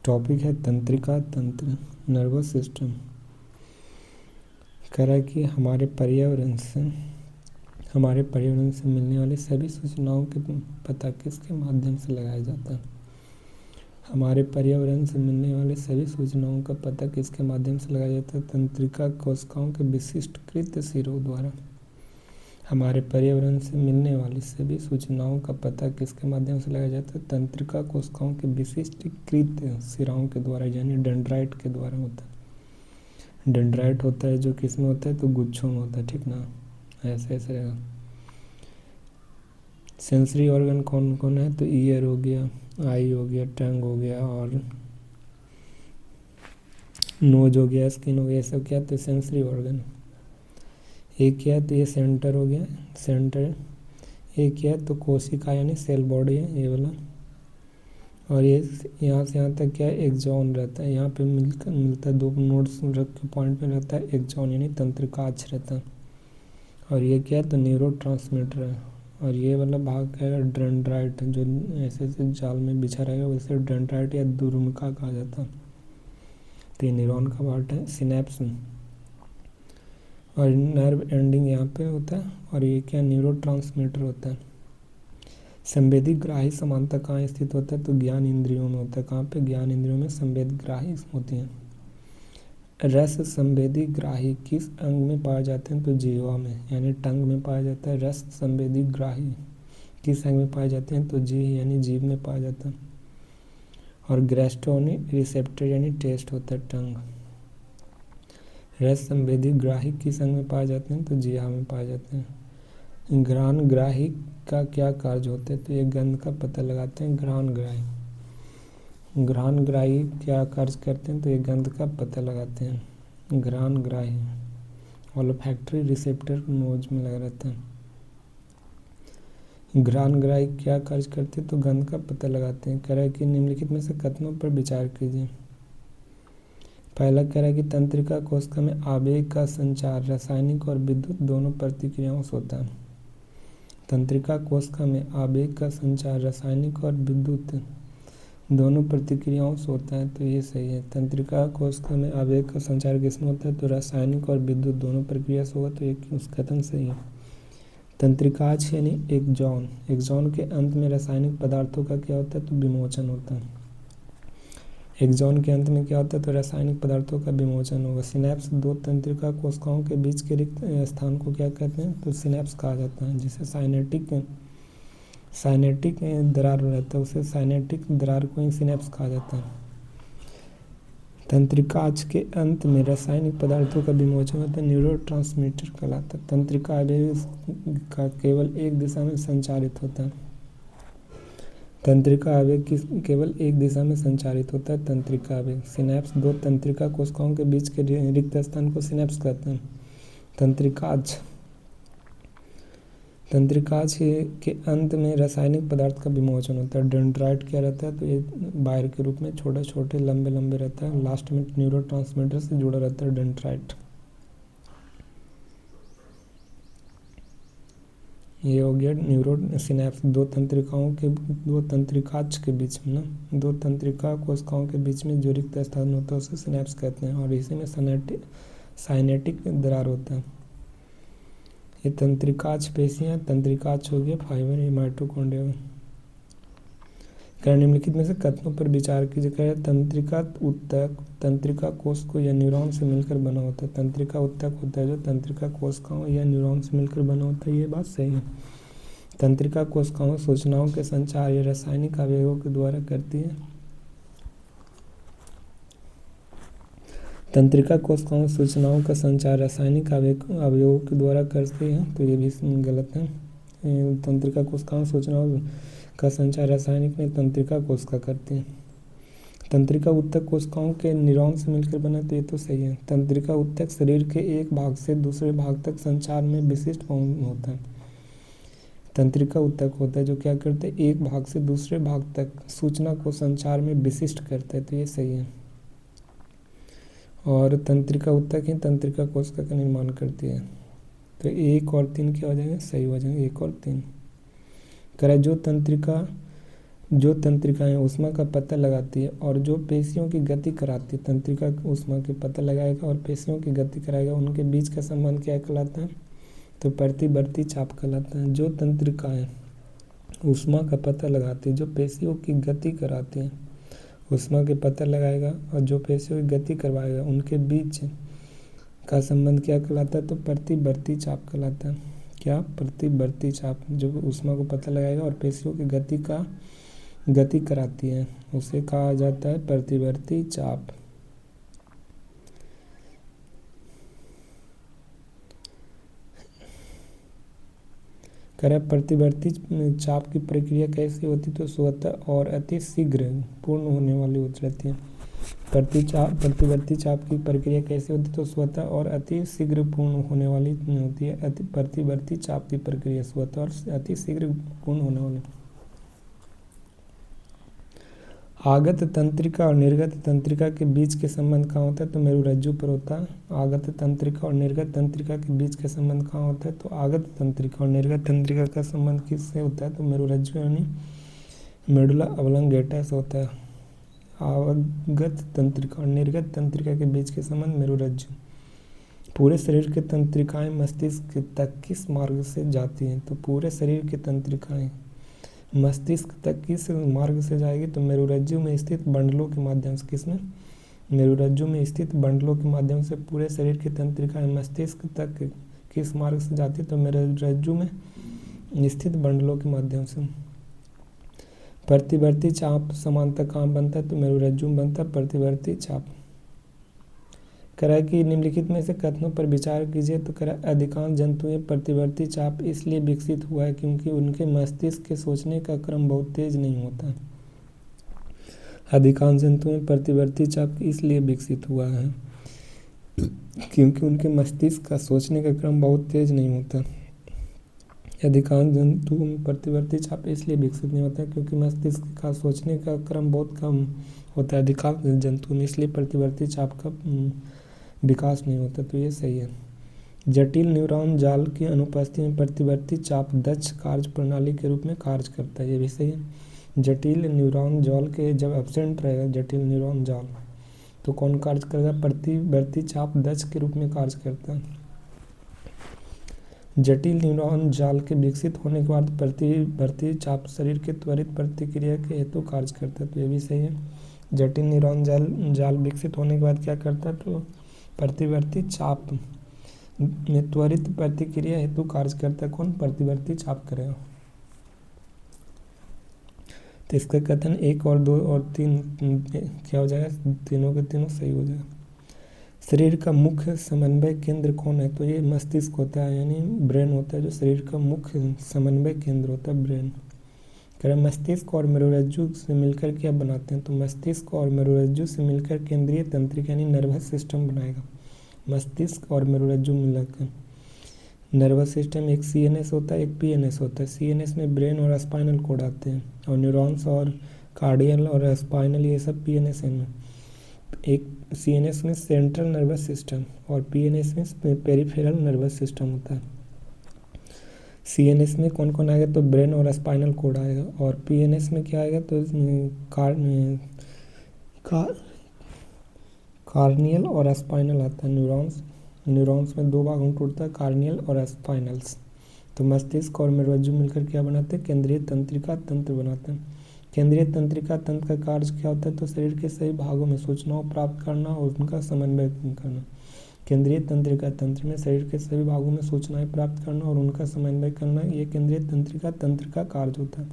Topic है तंत्रिका तंत्र नर्वस सिस्टम। कह रहा है कि हमारे पर्यावरण से मिलने वाली सभी सूचनाओं के पता किसके माध्यम से लगाया जाता है। हमारे पर्यावरण से मिलने वाली सभी सूचनाओं का पता किसके माध्यम से लगाया जाता है। तंत्रिका कोशिकाओं के विशिष्टकृत सिरों द्वारा। हमारे पर्यावरण से मिलने वाली सभी सूचनाओं का पता किसके माध्यम से लगाया जाता है। तंत्रिका कोशिकाओं के विशिष्टकृत सिराओं के द्वारा, यानी डेंड्राइट के द्वारा होता है। डेंड्राइट होता है जो किस में होता है, तो गुच्छों में होता है, ठीक ना। ऐसे ऐसे रहेगा। सेंसरी ऑर्गन कौन कौन है, तो ईयर हो गया, आई हो गया, टंग हो गया और नोज हो गया, स्किन हो गया, सब क्या, तो सेंसरी ऑर्गन। एक क्या है, तो ये सेंटर हो गया, सेंटर। एक क्या है, तो कोशिका यानी सेल बॉडी है ये वाला। और ये यहाँ से यहाँ तक क्या है, एक्सॉन रहता है। यहाँ पे मिलता है, दो नोड्स रख के पॉइंट पे रहता है एक्सॉन यानी तंत्रिकाक्ष रहता है। और ये क्या है, तो न्यूरोट्रांसमीटर है। और ये वाला भाग है डेंड्राइट, जो ऐसे ऐसे जाल में बिछा रहेगा वैसे डेंड्राइट या दुर्मिका कहा जाता है। तो ये न्यूरॉन का पार्ट है। सिनेप्स और नर्व एंडिंग यहाँ पे होता है। और ये क्या, न्यूरोट्रांसमीटर होता है। संवेदी ग्राही समानता कहाँ स्थित होता है, तो ज्ञान इंद्रियों में होता है। कहाँ पे, ज्ञान इंद्रियों में संवेदी ग्राही होती हैं। रस संवेदी ग्राही किस अंग में पाए जाते हैं, तो जीवा में यानी टंग में पाया जाता है। रस संवेदी ग्राही किस अंग में पाए जाते हैं, तो जीभ यानी जीभ में पाया जाता है। और ग्रेस्टोनी रिसेप्टर यानी टेस्ट होता है टंग। रस संवेदी ग्राही किस अंग में पाए जाते हैं, तो जीवा में पाए जाते हैं। घ्राण ग्राही का क्या कार्य होता है, तो ये गंध का पता लगाते हैं। घ्राण ग्राही क्या कार्य करते हैं, तो ये गंध का पता लगाते हैं। घ्राण ग्राही ओल्फैक्टरी रिसेप्टर नोज में लगा रहता है। घ्राण ग्राही क्या कार्य करते हैं, तो गंध का पता लगाते हैं। कह रहा है कि निम्नलिखित में से कथनों पर विचार कीजिए। पहला कह रहा है कि तंत्रिका कोशिका में आवेग का संचार रासायनिक और विद्युत दोनों प्रतिक्रियाओं से होता है। तंत्रिका कोशिका में आवेग का संचार रासायनिक और विद्युत दोनों प्रतिक्रियाओं से होता है, तो ये सही है। तंत्रिका कोशिका में आवेग का संचार किसमें होता है, तो रासायनिक और विद्युत दोनों प्रक्रिया से होगा, तो ये कथन सही है। तंत्रिकाक्ष यानी एक्सॉन के अंत में रासायनिक पदार्थों का क्या होता है, तो विमोचन होता है। एक्सॉन के अंत में क्या होता है, तो रासायनिक पदार्थों का विमोचन होगा। सिनेप्स दो तंत्रिका कोशिकाओं के बीच के रिक्त स्थान को क्या कहते हैं, तो सिनेप्स कहा जाता है। जिसे साइनेटिक दरार रहता है, उसे साइनेटिक दरार को ही सिनेप्स कहा जाता है। तंत्रिकाक्ष के अंत में रासायनिक पदार्थों का विमोचन होता है, न्यूरोट्रांसमीटर कहलाता है। तंत्रिका आवेग का केवल एक दिशा में संचारित होता है। तंत्रिका आवेग केवल एक दिशा में संचारित होता है। तंत्रिका आवेग सिनेप्स दो तंत्रिका कोशिकाओं के बीच के रिक्त स्थान को सिनेप्स कहते हैं। तंत्रिकाक्ष के अंत में रासायनिक पदार्थ का विमोचन होता है। डेंड्राइट क्या रहता है, तो ये वायर के रूप में छोटे छोटे लंबे लंबे रहता है। लास्ट में न्यूरोट्रांसमीटर से जुड़ा रहता है डेंड्राइट। ये हो गया न्यूरो सिनेप्स दो तंत्रिकाक्ष के बीच में ना, दो तंत्रिका कोशिकाओं के बीच में जो रिक्त स्थान होता है उसे सिनेप्स कहते हैं। और इसी में साइनेटिक दरार होता है। ये तंत्रिकाक्ष पेशियाँ, तंत्रिकाक्ष हो गया फाइबर, ये माइटोकॉन्ड्रिया। निम्नलिखित में से कथनों पर विचार कीजिए। तंत्रिका कोश को या न्यूरॉन से मिलकर बना होता है। तंत्रिका उत्तक होता है जो तंत्रिका कोशिकाओं या न्यूरॉन से मिलकर बना होता है, ये बात सही है। तंत्रिका कोशिकाओं सूचनाओं के संचार या रासायनिक आवेगों के द्वारा करती है। तंत्रिका कोशिकाओं सूचनाओं का संचार रासायनिक अवयवों के द्वारा करती है, तो ये भी गलत है। तंत्रिका कोशिकाओं सूचनाओं का संचार रासायनिक में तंत्रिका कोशिका करती है। तंत्रिका उत्तक कोशिकाओं के न्यूरॉन से मिलकर बना, तो ये तो सही है। तंत्रिका उत्तक शरीर के एक भाग से दूसरे भाग तक संचार में विशिष्ट होता है। तंत्रिका उत्तक होता है जो क्या करते हैं, एक भाग से दूसरे भाग तक सूचना को संचार में विशिष्ट करते हैं, तो ये सही है। और तंत्रिका उत्तक ही तंत्रिका कोशिका का निर्माण करती है, तो 1 और 3 क्या हो जाएंगे, सही हो जाएंगे 1 और 3। करें जो तंत्रिका जो तंत्रिकाएं ऊष्मा का पता लगाती है और जो पेशियों की गति कराती है, तंत्रिका ऊष्मा के पता लगाएगा और पेशियों की गति कराएगा, उनके बीच का संबंध क्या कहलाता है? तो प्रतिवर्ती चाप कहलाता है। जो तंत्रिकाएं ऊष्मा का पता लगाती है, जो पेशियों की गति कराती है, ऊष्मा के पता लगाएगा और जो पेशियों की गति करवाएगा, उनके बीच का संबंध क्या कहलाता है? तो प्रतिवर्ती चाप कहलाता है। क्या? प्रतिवर्ती चाप। जो ऊष्मा को पता लगाएगा और पेशियों की गति कराती है, उसे कहा जाता है प्रतिवर्ती चाप। प्रतिवर्ती चाप की प्रक्रिया कैसी होती? तो स्वतः और अति शीघ्र पूर्ण होने वाली होती रहती है। प्रतिवर्ती चाप की प्रक्रिया कैसी होती? तो स्वतः और अति शीघ्र पूर्ण होने वाली होती है। प्रतिवर्ती चाप की प्रक्रिया स्वतः और अति शीघ्र पूर्ण होने वाली। आगत तंत्रिका और निर्गत तंत्रिका के बीच के संबंध कहाँ होता है? तो मेरुरज्जु पर होता है। आगत तंत्रिका और निर्गत तंत्रिका के बीच का संबंध कहाँ होता है? तो आगत तंत्रिका और निर्गत तंत्रिका का संबंध किससे होता है? तो मेरुरज्जु यानी मेडुला ऑब्लोंगेटा से होता है। आगत तंत्रिका और निर्गत तंत्रिका के बीच के संबंध मेरुरज्जु। पूरे शरीर की तंत्रिकाएं मस्तिष्क तक किस मार्ग से जाती हैं? तो पूरे शरीर की तंत्रिकाएं मस्तिष्क तक किस मार्ग से जाएगी? तो मेरुरज्जु में स्थित बंडलों के माध्यम से। किसमें? मेरुरज्जु में स्थित बंडलों के माध्यम से पूरे शरीर की तंत्रिकाएं मस्तिष्क तक किस मार्ग से जाती है? तो मेरुरज्जु में स्थित बंडलों के माध्यम से। प्रतिवर्ती चाप समानता कहाँ बनता है? तो मेरुरज्जु में बनता है प्रतिवर्ती चाप। करा कि निम्नलिखित में से कथनों पर विचार कीजिए। तो करा अधिकांश जंतुओं प्रतिवर्ती चाप इसलिए विकसित हुआ है क्योंकि उनके मस्तिष्क के सोचने का क्रम बहुत तेज नहीं होता। अधिकांश जंतुओं में प्रतिवर्ती चाप इसलिए विकसित हुआ है क्योंकि उनके मस्तिष्क का सोचने का क्रम बहुत तेज नहीं होता। अधिकांश जंतुओं में प्रतिवर्ती चाप इसलिए विकसित नहीं होता क्योंकि मस्तिष्क का सोचने का क्रम बहुत कम होता है अधिकांश जंतुओं में, इसलिए प्रतिवर्ती चाप का विकास नहीं होता। तो ये सही है। जटिल न्यूरॉन जाल की अनुपस्थिति में प्रतिवर्ती चाप दक्ष कार्य प्रणाली के रूप में कार्य करता है। ये भी सही है। जटिल न्यूरॉन जाल के जब एब्सेंट रहेगा जटिल न्यूरॉन जाल, तो कौन कार्य करेगा? प्रतिवर्ती चाप दक्ष के रूप में कार्य करता है। जटिल न्यूरॉन जाल के विकसित होने के बाद प्रतिवर्ती चाप शरीर के त्वरित प्रतिक्रिया के हेतु कार्य करता है। तो ये भी सही है। जटिल न्यूरॉन जाल विकसित होने के बाद क्या करता है? तो प्रतिवर्ती चाप में त्वरित प्रतिक्रिया हेतु कार्य करता है। कौन? प्रतिवर्ती चाप करेगा। तो इसका कथन 1 और 2 और 3 क्या हो जाएगा? तीनों के तीनों सही हो जाएगा। शरीर का मुख्य समन्वय केंद्र कौन है? तो ये मस्तिष्क होता है, यानी ब्रेन होता है जो शरीर का मुख्य समन्वय केंद्र होता है, ब्रेन। कह रहे मस्तिष्क और मेरुरज्जु से मिलकर क्या बनाते हैं? तो मस्तिष्क और मेरुरज्जु से मिलकर केंद्रीय तंत्रिका यानी नर्वस सिस्टम बनाएगा। मस्तिष्क और मेरुरज्जु मिलकर नर्वस सिस्टम, एक सीएनएस होता है, एक पीएनएस होता है। सीएनएस में ब्रेन और स्पाइनल कोड आते हैं और न्यूरॉन्स और कार्डियल और स्पाइनल ये सब पीएनएस में। एक सीएनएस में सेंट्रल नर्वस सिस्टम और पीएनएस में पेरिफेरल नर्वस सिस्टम होता है। सीएनएस में कौन कौन आएगा? तो ब्रेन और स्पाइनल कोड आएगा। और पीएनएस में क्या आएगा? तो कार्नियल और स्पाइनल आता है। न्यूरॉन्स में 2 भागों में टूटता है, कार्नियल और स्पाइनल्स। तो मस्तिष्क और मेरुरज्जु मिलकर क्या बनाते हैं? केंद्रीय तंत्रिका तंत्र बनाते हैं। केंद्रीय तंत्रिका तंत्र का कार्य क्या होता है? तो शरीर के सभी भागों में सूचनाओं प्राप्त करना और उनका समन्वय करना। केंद्रीय तंत्रिका तंत्र में शरीर के सभी भागों में सूचनाएं प्राप्त करना और उनका समन्वय करना, ये केंद्रीय तंत्रिका तंत्र का कार्य होता है।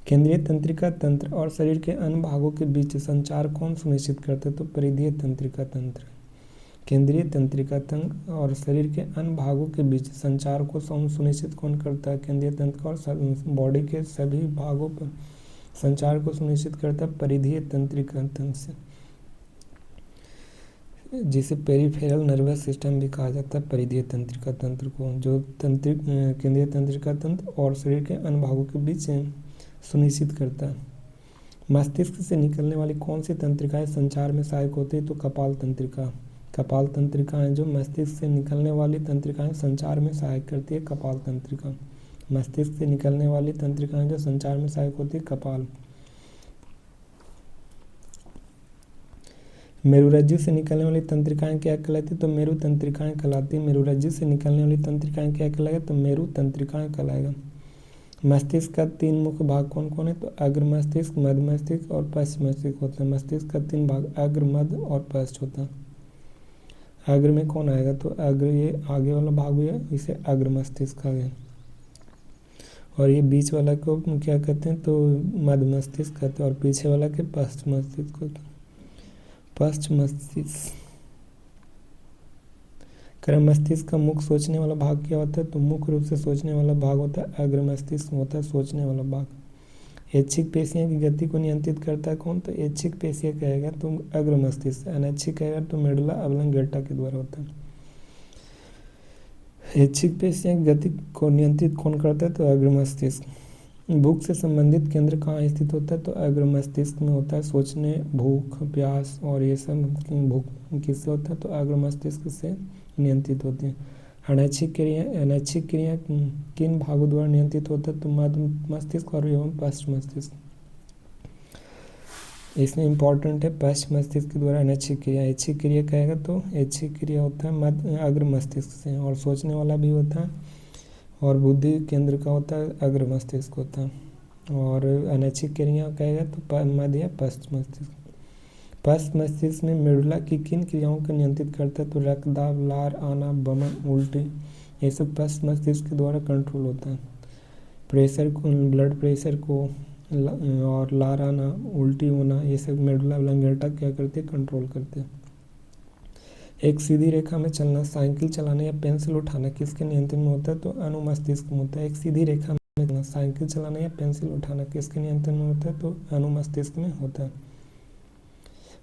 केंद्रीय तंत्रिका तंत्र और शरीर के अन्य भागों के बीच संचार कौन सुनिश्चित करता है? तो परिधीय तंत्रिका तंत्र। केंद्रीय तंत्रिका तंत्र और शरीर के अन्य भागों के बीच संचार को सुनिश्चित कौन करता है? केंद्रीय तंत्र और बॉडी के सभी भागों पर संचार को सुनिश्चित करता है परिधीय तंत्रिका तंत्र से, जिसे पेरिफेरल नर्वस सिस्टम भी कहा जाता है। परिधीय तंत्रिका तंत्र को, जो केंद्रीय तंत्रिका तंत्र और शरीर के अन्य भागों के बीच सुनिश्चित करता है। मस्तिष्क से निकलने वाली कौन सी तंत्रिकाएं संचार में सहायक होती है? तो कपाल तंत्रिका। कपाल तंत्रिकाएं जो मस्तिष्क से निकलने वाली तंत्रिकाएं संचार में सहायक करती है, कपाल तंत्रिका। मस्तिष्क से निकलने वाली तंत्रिकाएं जो संचार में सहायक होती है, कपाल। मेरुरज्जु से निकलने वाली तंत्रिकाएं क्या कहलाती, तो मेरु तंत्रिकाएं कहलाती है। मेरुरज्जु से निकलने वाली तंत्रिकाएं क्या कहलाएगा, तो मेरु तंत्रिकाएं कहलाएगा। मस्तिष्क का 3 मुख्य भाग कौन कौन है, तो अग्र मस्तिष्क, मध्य मस्तिष्क और पश्च मस्तिष्क होता है। मस्तिष्क का 3 भाग अग्र, मध्य और पश्च होता है। अग्र में कौन आएगा, तो अग्र ये आगे वाला भाग हुआ, इसे अग्र मस्तिष्क कहा गया। और ये बीच वाला को क्या कहते हैं, तो मध्य मस्तिष्क कहते हैं, और पीछे वाला के पश्च मस्तिष्क होता है। पश्च मस्तिष्क। क्रम मस्तिष्क का मुख्य सोचने वाला भाग क्या होता है, तो मुख्य रूप से सोचने वाला भाग होता है अग्र मस्तिष्क होता है सोचने वाला भाग। ऐच्छिक पेशियां की गति को नियंत्रित करता है कौन, तो ऐच्छिक पेशियां कहेगा तो अग्र मस्तिष्क, अनैच्छिक कहेगा तो मेडुला ऑब्लोंगेटा के द्वारा होता है। ऐच्छिक पेशियां की गति को नियंत्रित कौन करता है, तो अग्र मस्तिष्क। भूख से संबंधित केंद्र कहाँ स्थित होता है, तो अग्र मस्तिष्क में होता है। सोचने, भूख, प्यास और ये सब भूख किससे होता है, तो अग्र मस्तिष्क से नियंत्रित होती है। अनैच्छिक क्रिया किन भागों द्वारा नियंत्रित होता है, तो मध्य मस्तिष्क और एवं पश्च मस्तिष्क। इसमें इंपॉर्टेंट है पश्च मस्तिष्क के द्वारा अनैच्छिक क्रिया। ऐच्छिक क्रिया कहेगा तो ऐच्छिक क्रिया होता है मध्य अग्र मस्तिष्क से, और सोचने वाला भी होता है, और बुद्धि केंद्र का होता है अग्र मस्तिष्क होता है। और अनैच्छिक क्रिया कहेगा तो मध्य या पश्च मस्तिष्क। पश्च मस्तिष्क में मेडुला की किन क्रियाओं को नियंत्रित करता है, तो रक्तदाब, लार आना, बमन, उल्टी, ये सब पश्च मस्तिष्क के द्वारा कंट्रोल होता है। प्रेशर को, ब्लड प्रेशर को और लार आना, उल्टी होना, ये सब मेडुला ऑब्लोंगेटा क्या करते हैं, कंट्रोल करते हैं। एक सीधी रेखा में चलना, साइकिल चलाना या पेंसिल उठाना किसके नियंत्रण में होता है, तो अनुमस्तिष्क में होता है। एक सीधी रेखा में चलना, साइकिल चलाना या पेंसिल उठाना किसके नियंत्रण में होता है, तो अनुमस्तिष्क में होता है।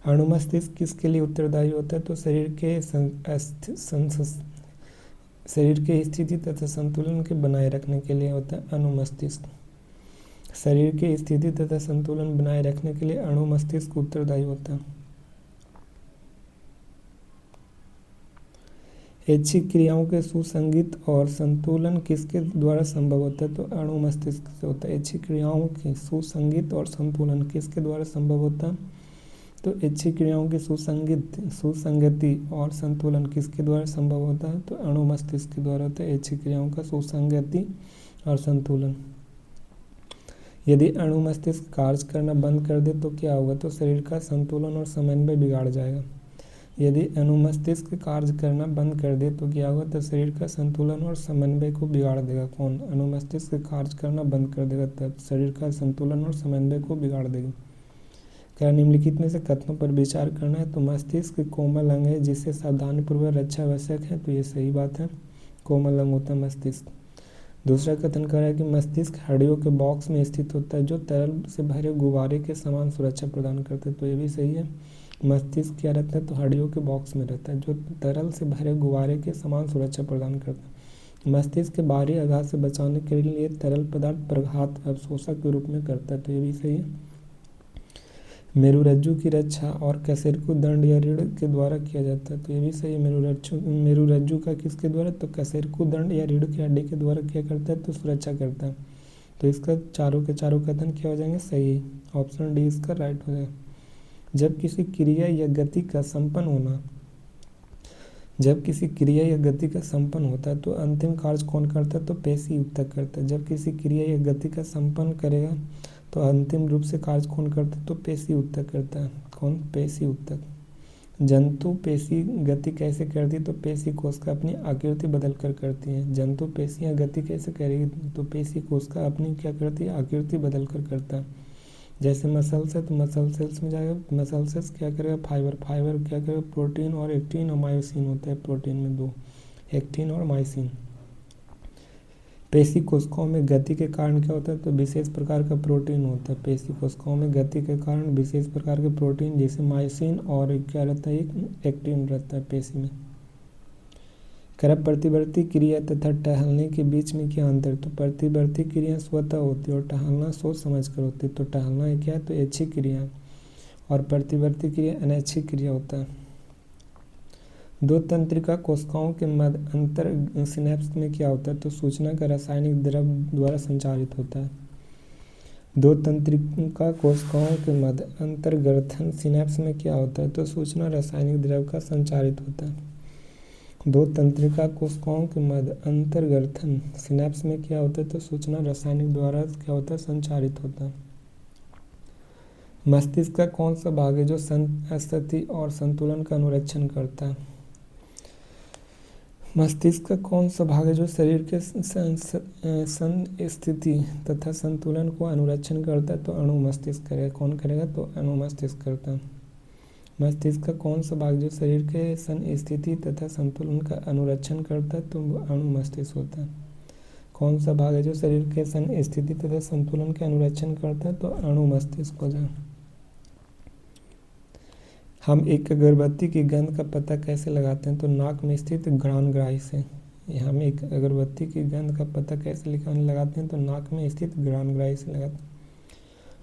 अनुमस्तिष्क किसके लिए उत्तरदायी होता है, तो शरीर के स्थिति तथा संतुलन के बनाए रखने के लिए होता है अनुमस्तिष्क। शरीर के स्थिति तथा संतुलन बनाए रखने के लिए अनुमस्तिष्क उत्तरदायी होता है। ऐच्छिक क्रियाओं के सुसंगत और संतुलन किसके द्वारा संभव होता है, तो अनुमस्तिष्क से होता है। ऐच्छिक क्रियाओं के सुसंगत और संतुलन किसके द्वारा संभव होता है, तो ऐच्छिक क्रियाओं की सुसंगति और संतुलन किसके द्वारा संभव होता है, तो अनुमस्तिष्क के द्वारा होता है ऐच्छिक क्रियाओं का सुसंगति और संतुलन। यदि अनुमस्तिष्क कार्य करना बंद कर दे तो क्या होगा, तो शरीर का संतुलन और समन्वय बिगाड़ जाएगा। यदि अनुमस्तिष्क कार्य करना बंद कर दे तो क्या होगा, तो शरीर का संतुलन और समन्वय को बिगाड़ देगा। कौन, अनुमस्तिष्क कार्य करना बंद कर देगा तब शरीर का संतुलन और समन्वय को बिगाड़ देगा। क्या निम्नलिखित में से कथनों पर विचार करना है, तो मस्तिष्क कोमल अंग है जिससे सावधानीपूर्वक रक्षा आवश्यक है, तो ये सही बात है, कोमल अंग होता है मस्तिष्क। दूसरा कथन कर रहा है कि मस्तिष्क हड्डियों के बॉक्स में स्थित होता है जो तरल से भरे गुब्बारे के समान सुरक्षा प्रदान करते हैं, तो ये भी सही है। मस्तिष्क क्या रहता है, तो हड्डियों के बॉक्स में रहता है जो तरल से भरे गुब्बारे के समान सुरक्षा प्रदान करता है। मस्तिष्क के बाहरी आघात से बचाने के लिए तरल पदार्थ प्रघात अवशोषक के रूप में करता है, तो ये भी सही है। मेरुरज्जु की रक्षा और कशेरुकी दंड या रीढ़ के द्वारा किया जाता है, तो ये भी सही है। मेरुरज्जु का किसके द्वारा, तो कशेरुकी दंड या रीढ़ की हड्डी के द्वारा क्या करता है, तो सुरक्षा करता है। तो इसका चारों के चारों कथन क्या हो जाएंगे, सही। ऑप्शन डी इसका राइट हो जाएगा। जब किसी क्रिया या गति का संपन्न होता है तो अंतिम कार्य कौन करता है, तो पेशी ऊतक करता है। जब किसी क्रिया या गति का संपन्न करेगा तो अंतिम रूप से कार्य कौन करता है, तो पेशी ऊतक करता है। कौन, पेशी ऊतक। जंतु पेशी गति कैसे करती है, तो पेशी कोशिका अपनी आकृति बदल कर करती है। जंतु पेशियां गति कैसे करेगी, तो पेशी कोशिका अपनी क्या करती है, आकृति बदल कर करता है। जैसे मसल्स है तो मसल सेल्स में जाएगा, मसल सेल्स क्या करेगा, फाइबर क्या करेगा, प्रोटीन और एक्टिन और मायोसिन होता है। प्रोटीन में 2, एक्टिन और मायोसिन। पेशी कोशिकाओं में गति के कारण क्या होता है, तो विशेष प्रकार का प्रोटीन होता है। पेशी कोशिकाओं में गति के कारण विशेष प्रकार के प्रोटीन जैसे मायोसिन और क्या रहता है, एक एक्टिन रहता है पेशी में। प्रतिवर्ती क्रिया तथा टहलने के बीच में क्या अंतर, तो प्रतिवर्ती क्रिया स्वतः होती है और टहलना सोच समझ कर होती है। तो टहलना क्या है, तो ऐच्छिक क्रिया, और प्रतिवर्ती क्रिया अनैच्छिक क्रिया होता है। दो तंत्रिका कोशिकाओं के मध्य अंतर सिनेप्स में क्या होता है? तो सूचना का रासायनिक द्रव द्वारा संचारित होता है। दो तंत्रिका कोशिकाओं के मध्य अंतर्ग्रथन सिनेप्स में क्या होता है? तो सूचना रासायनिक द्रव का संचारित होता है। दो तंत्रिका कोशिकाओं के मध्य अंतर्ग्रथन सिनेप्स में क्या होता है? तो सूचना रासायनिक द्वारा क्या होता है? संचारित होता है। मस्तिष्क का कौन सा भाग है जो स्थिति और संतुलन का अनुरक्षण करता है? मस्तिष्क का कौन सा भाग है जो शरीर के स्थिति तथा संतुलन को अनुरक्षण करता है? तो अणु मस्तिष्क करेगा। कौन करेगा? तो अणु मस्तिष्क करता है। मस्तिष्क का कौन सा भाग जो शरीर के स्थिति तथा संतुलन का अनुरक्षण करता है? तो अणु मस्तिष्क होता है। कौन सा भाग है जो शरीर के स्थिति तथा संतुलन के अनुरक्षण करता है? तो अणु मस्तिष्क हो जाए। हम एक अगरबत्ती की गंध का पता कैसे लगाते हैं? तो नाक में स्थित घ्राणग्राही से। हम एक अगरबत्ती की गंध का पता कैसे लगाते हैं? तो नाक में स्थित घ्राणग्राही से लगाते हैं।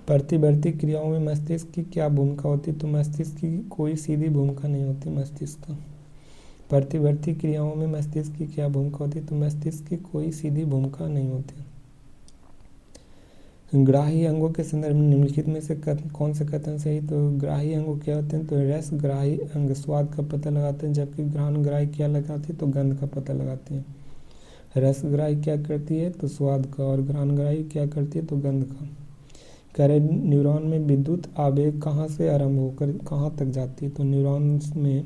प्रतिवर्ती क्रियाओं में मस्तिष्क की क्या भूमिका होती है? तो मस्तिष्क की कोई सीधी भूमिका नहीं होती मस्तिष्क का। प्रतिवर्ती क्रियाओं में मस्तिष्क की क्या भूमिका होती है? तो मस्तिष्क की कोई सीधी भूमिका नहीं होती। ग्राही अंगों के संदर्भ में निम्नलिखित में से कौन सा कथन सही? तो ग्राही अंगों क्या होते हैं? तो रस ग्राही अंग स्वाद का पता लगाते हैं, जबकि घ्राण ग्राही क्या लगाती है? तो गंध का पता लगाती है। रस ग्राही क्या करती है? तो स्वाद का, और घ्राण ग्राही क्या करती है? तो गंध का। करे न्यूरॉन में विद्युत आवेग कहाँ से आरंभ होकर कहाँ तक जाती है? तो न्यूरॉन्स में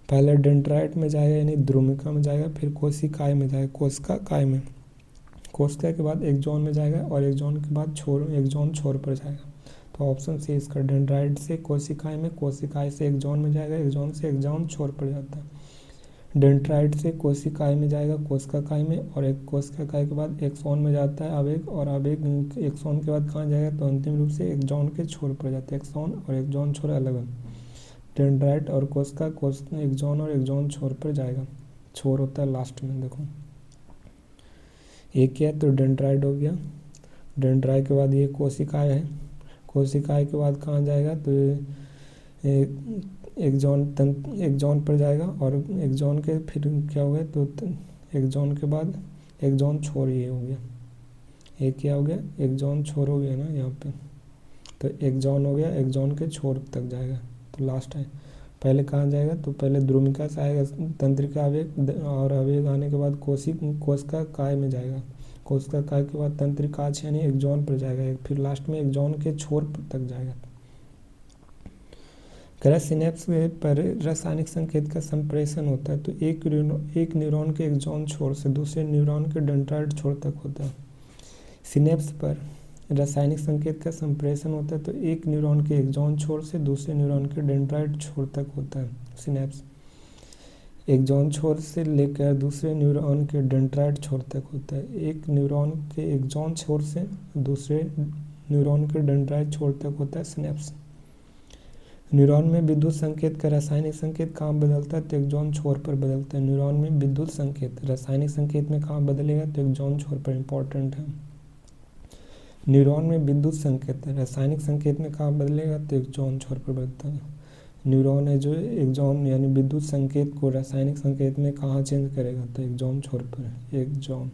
पहले डेंड्राइट में जाएगा यानी ध्रुमिका में जाएगा, फिर कोशिकाएं में जाएगा, कोशिका काय में, कोशिका के बाद एक्सॉन में जाएगा, और एक्सॉन के बाद एक्सॉन छोर पर जाएगा। तो ऑप्शन सी इसका, डेंड्राइट से कोशिकाएं में, कोशिकाएं से एक्सॉन में जाएगा, एक्सॉन से एक्सॉन छोर पर जाता है। डेंड्राइट से कोशिकाएं में जाएगा, कोशिका काय में, और एक कोशिका काय के बाद एक्सॉन में जाता है आवेग, और आवेग एक्सॉन के बाद कहाँ जाएगा? तो अंतिम रूप से एक्सॉन के छोर पर जाता है। एक्सॉन और एक्सॉन छोर अलग है। डेंड्राइट और कोशिका एक्सॉन और एक्सॉन छोर पर जाएगा। छोर होता है लास्ट में। देखो एक क्या है? तो डेंड्राइट हो गया। डेंड्राइट के बाद ये कोशिकाएं है, कोशिकाएं के बाद कहाँ जाएगा? तो एक्सॉन पर जाएगा, और एक्सॉन के फिर क्या हो गया? तो एक्सॉन के बाद एक्सॉन छोर ये हो गया। एक क्या हो गया? एक्सॉन छोर हो गया ना यहाँ पे। तो एक्सॉन हो गया, एक्सॉन के छोर तक जाएगा। तो लास्ट है, पहले कहाँ जाएगा? तो पहले ध्रुमिका से आएगा तंत्रिका आवेग, और आवेग आने के बाद कोशिका काय में जाएगा। कोशिका काय के बाद तंत्रिकाक्ष यानी एक्सॉन पर जाएगा, फिर लास्ट में एक्सॉन के छोर तक जाएगा। सिनेप्स पर रासायनिक संकेत का संप्रेषण होता है। तो एक न्यूरॉन के एक्सॉन छोर से दूसरे न्यूरॉन के डेंड्राइट छोर तक होता है। सिनेप्स पर रासायनिक संकेत का संप्रेषण होता है, तो एक न्यूरॉन के एक्सॉन छोर से दूसरे न्यूरॉन के डेंड्राइट छोर तक होता है सिनेप्स। एक्सॉन छोर से लेकर दूसरे न्यूरॉन के डेंड्राइट छोर तक होता है। एक न्यूरॉन के एक्सॉन छोर से दूसरे न्यूरॉन के डेंड्राइट छोर तक होता है सिनेप्स। न्यूरॉन में विद्युत संकेत का रासायनिक संकेत कहाँ बदलता है? तो एक्सॉन छोर पर बदलता है। न्यूरॉन में विद्युत संकेत रासायनिक संकेत में कहाँ बदलेगा? तो एक्सॉन छोर पर। इंपॉर्टेंट है। न्यूरॉन में विद्युत संकेत रासायनिक संकेत में कहाँ बदलेगा? तो एक्सॉन छोर पर बदलता है। न्यूरॉन है जो एक्सॉन यानी विद्युत संकेत को रासायनिक संकेत में कहाँ चेंज करेगा? तो एक्सॉन छोर पर। एक्सॉन।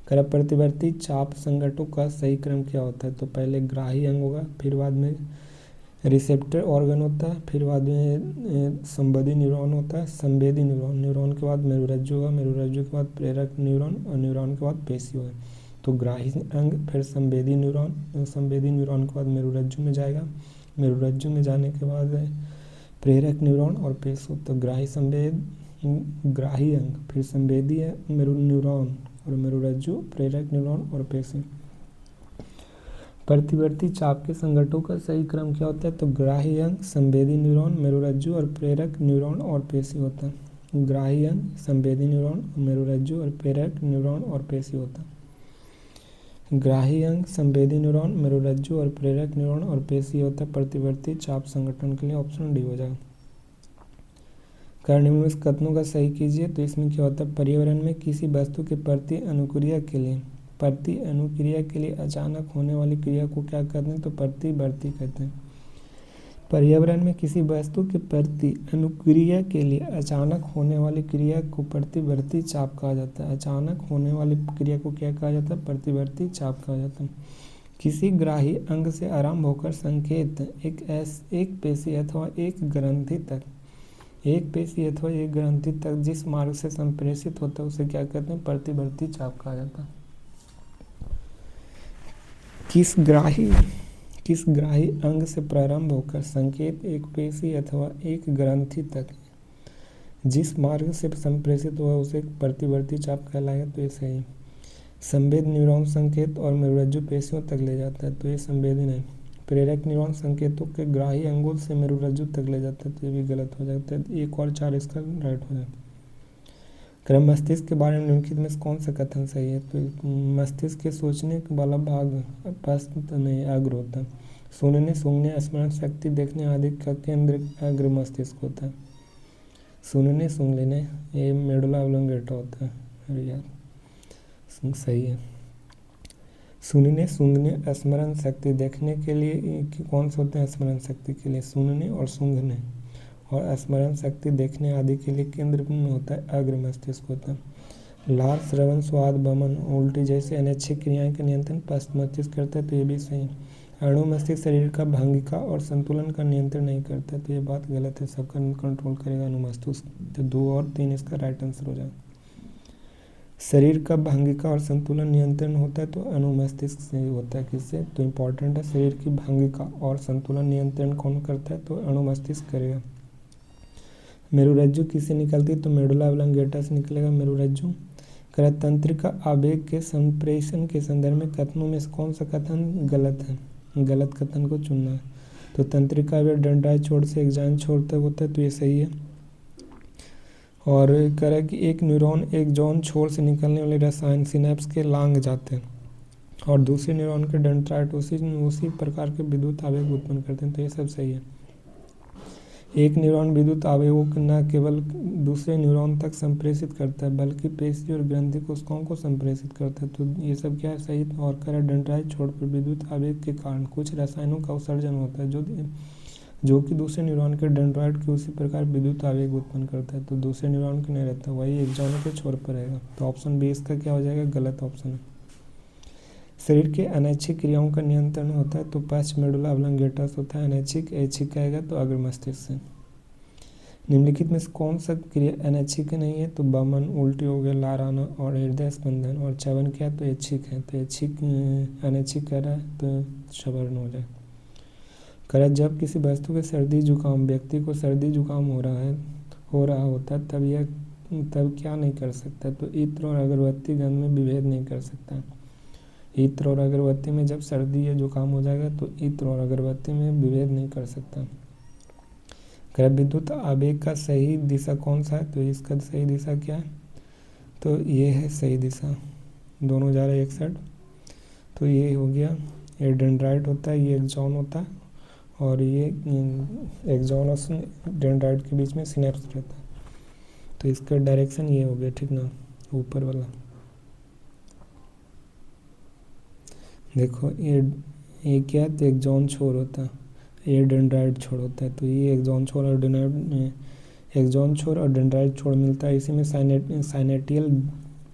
प्रतिवर्ती चाप संघटकों का सही क्रम क्या होता है? तो पहले ग्राही अंग होगा, फिर बाद में रिसेप्टर ऑर्गन होता है, फिर बाद में संवेदी न्यूरॉन होता है, संवेदी न्यूरॉन। न्यूरॉन के बाद मेरुरज्जु होगा, मेरुरज्जु के बाद प्रेरक न्यूरॉन, और न्यूरॉन के बाद पेशी होगा। तो ग्राही अंग, फिर संवेदी न्यूरॉन, संवेदी न्यूरॉन के बाद मेरुरज्जु में जाएगा, मेरुरज्जु में जाने के बाद प्रेरक न्यूरॉन और पेशी। तो ग्राही अंग, फिर संवेदी न्यूरॉन, और मेरुरज्जु, प्रेरक न्यूरॉन और पेशी। प्रतिवर्ती चाप के संघटकों का सही क्रम क्या होता है? तो ग्राही अंग, संवेदी न्यूरॉन, मेरुरज्जु और प्रेरक न्यूरॉन और पेशी होता है। ग्राही अंग, संवेदी न्यूरॉन, मेरुरज्जु और प्रेरक न्यूरॉन और पेशी होता है। ग्राही अंग, संवेदी न्यूरॉन, मेरुरज्जु और प्रेरक न्यूरॉन और पेशी होता है प्रतिवर्ती चाप संगठन के लिए। ऑप्शन डी हो जाएगा। निम्न कथनों का सही कीजिए। तो इसमें क्या होता है? पर्यावरण में किसी वस्तु के प्रति अनुक्रिया के लिए अचानक होने वाली क्रिया को क्या कहते हैं? तो प्रतिवर्ती कहते हैं। पर्यावरण में किसी वस्तु के प्रति अनुक्रिया के लिए अचानक होने वाली क्रिया को प्रतिवर्ती चाप कहा जाता है। अचानक होने वाली क्रिया को क्या कहा जाता है? प्रतिवर्ती चाप कहा जाता है। किसी ग्राही अंग से आरंभ होकर संकेत एक पेशी अथवा एक ग्रंथि तक जिस मार्ग से संप्रेषित होता है उसे क्या कहते हैं? प्रतिवर्ती चाप कहा जाता है। किस ग्राही अंग से प्रारंभ होकर संकेत एक पेशी अथवा एक ग्रंथि तक जिस मार्ग से संप्रेषित हुआ उसे प्रतिवर्ती चाप कहलाएगा, तो ये सही है। संवेद न्यूरॉन संकेत और मेरुरज्जु पेशियों तक ले जाता है, तो ये संवेदी नहीं। प्रेरक न्यूरॉन संकेतों के ग्राही अंगों से मेरुरज्जु तक ले जाता है, तो ये भी गलत हो जाता है। 1 और 4 इसका राइट हो जाएगा। क्रम मस्तिष्क के बारे में निम्नलिखित में कौन सा कथन सही है? तो मस्तिष्क के सोचने वाला भाग पश्च में अग्र होता है। सुनने, सूंघने, स्मरण शक्ति, देखने आदि का केंद्र अग्र मस्तिष्क होता है। सुनने, सूंघ लेने ये मेडुला ऑब्लोंगेटा होता है। अरे यार सही है। सुनने, सूंघने, स्मरण शक्ति, देखने के लिए कौन से होते हैं? स्मरण शक्ति के लिए सुनने और सूंघने, और स्मरण शक्ति देखने आदि के लिए केंद्र में होता है अग्र मस्तिष्क होता है। लार, श्रवण, स्वाद, वमन, उल्टी जैसे अनैच्छिक क्रियाएं का नियंत्रण पश्च मस्तिष्क करता है, तो ये भी सही है। अणु मस्तिष्क शरीर का भंगिका और संतुलन का नियंत्रण नहीं करता, तो ये बात गलत है। सबका कंट्रोल करेगा अणु मस्तिष्क, तो 2 और 3 इसका राइट आंसर हो जाएगा। शरीर का भंगिका और संतुलन नियंत्रण होता है तो अणु मस्तिष्क से होता है। किससे? तो इम्पोर्टेंट है। शरीर की भंगिका और संतुलन नियंत्रण कौन करता है? तो अणु मस्तिष्क करेगा। मेरुरज्जु किससे निकलती है? तो मेडुला ऑब्लोंगेटा से निकलेगा मेरुरज्जु। तंत्रिका आवेग के संप्रेषण के संदर्भ में कथनों में से कौन सा कथन गलत है? गलत कथन को चुनना है। तो तंत्रिका आवेग डेंड्राइट छोर से एक्साइन छोर तक होता है, तो ये सही है। और कह रहा है कि एक न्यूरॉन एक जॉन छोर से निकलने वाले रसायन सिनेप्स के लांग जाते हैं और दूसरे न्यूरॉन के डेंड्राइट उसी प्रकार के विद्युत आवेग उत्पन्न करते हैं, तो ये सब सही है। एक न्यूरॉन विद्युत आवेगों को न केवल दूसरे न्यूरॉन तक संप्रेषित करता है बल्कि पेशी और ग्रंथि कोशिकाओं को संप्रेषित करता है, तो ये सब क्या है? सही। और कह रहा है डेंड्राइट छोर पर विद्युत आवेग के कारण कुछ रसायनों का उत्सर्जन होता है जो कि दूसरे न्यूरॉन के डेंड्राइट के उसी प्रकार विद्युत आवेग उत्पन्न करता है, तो दूसरे न्यूरॉन के नहीं रहता, वही एक्सॉन के छोर पर रहेगा। तो ऑप्शन बी इसका क्या हो जाएगा? गलत ऑप्शन है। शरीर के अनैच्छिक क्रियाओं का नियंत्रण होता है तो पश्च मेडुला ऑब्लोंगेटा से होता है। अनैच्छिक ऐच्छिक आएगा तो अग्र मस्तिष्क से। निम्नलिखित में से कौन सा क्रिया अनैच्छिक नहीं है? तो वमन, उल्टी हो गया, लार आना और हृदय स्पंदन, और च्यवन क्या है? तो ऐच्छिक है। तो अनैच्छिक कह रहा है तो सवर्ण हो जाए। कह जब किसी वस्तु के सर्दी जुकाम व्यक्ति को सर्दी जुकाम हो रहा होता है तब क्या नहीं कर सकता? तो इत्र और अगरबत्ती गंध में विभेद नहीं कर सकता। इत्र और अगरबत्ती में जब सर्दी या जुकाम हो जाएगा तो इत्र और अगरबत्ती में विभेद नहीं कर सकता। कह विद्युत आवेग का सही दिशा कौन सा है? तो इसका सही दिशा क्या है? तो ये है सही दिशा, दोनों जा रहे हैं एक साइड, तो ये हो गया। ये डेंड्राइट होता है, ये एक्सॉन होता है, और ये एक्सॉन और डेंड्राइट के बीच में सिनेप्स रहता है, तो इसका डायरेक्शन ये हो गया, ठीक ना, ऊपर वाला। देखो ये क्या है? तो एक्सॉन छोर होता है, ये डेंड्राइट छोर होता है, तो ये एक्सॉन छोर और डेंड्राइट छोर मिलता है, इसी में साइनेटियल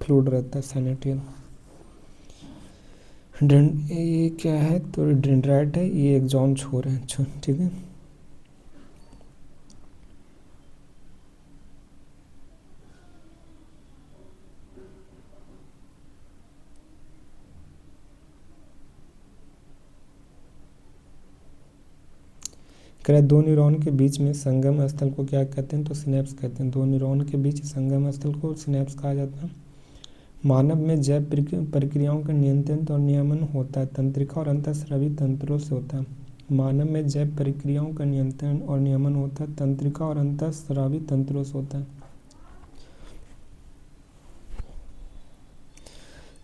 फ्लूइड रहता है। साइनेटियल ये क्या है? तो डेंड्राइट है, ये एक्सॉन छोर है। अच्छा ठीक है। कह दो न्यूरॉन के बीच में संगम स्थल को क्या कहते हैं? तो सिनेप्स कहते हैं। दो न्यूरॉन के बीच संगम स्थल को सिनेप्स कहा जाता है। मानव में जैव प्रक्रियाओं का नियंत्रण और नियमन होता है तंत्रिका और अंतःस्रावी तंत्रों से होता है। मानव में जैव प्रक्रियाओं का नियंत्रण और नियमन होता है तंत्रिका और अंतःस्रावी तंत्रों से होता है।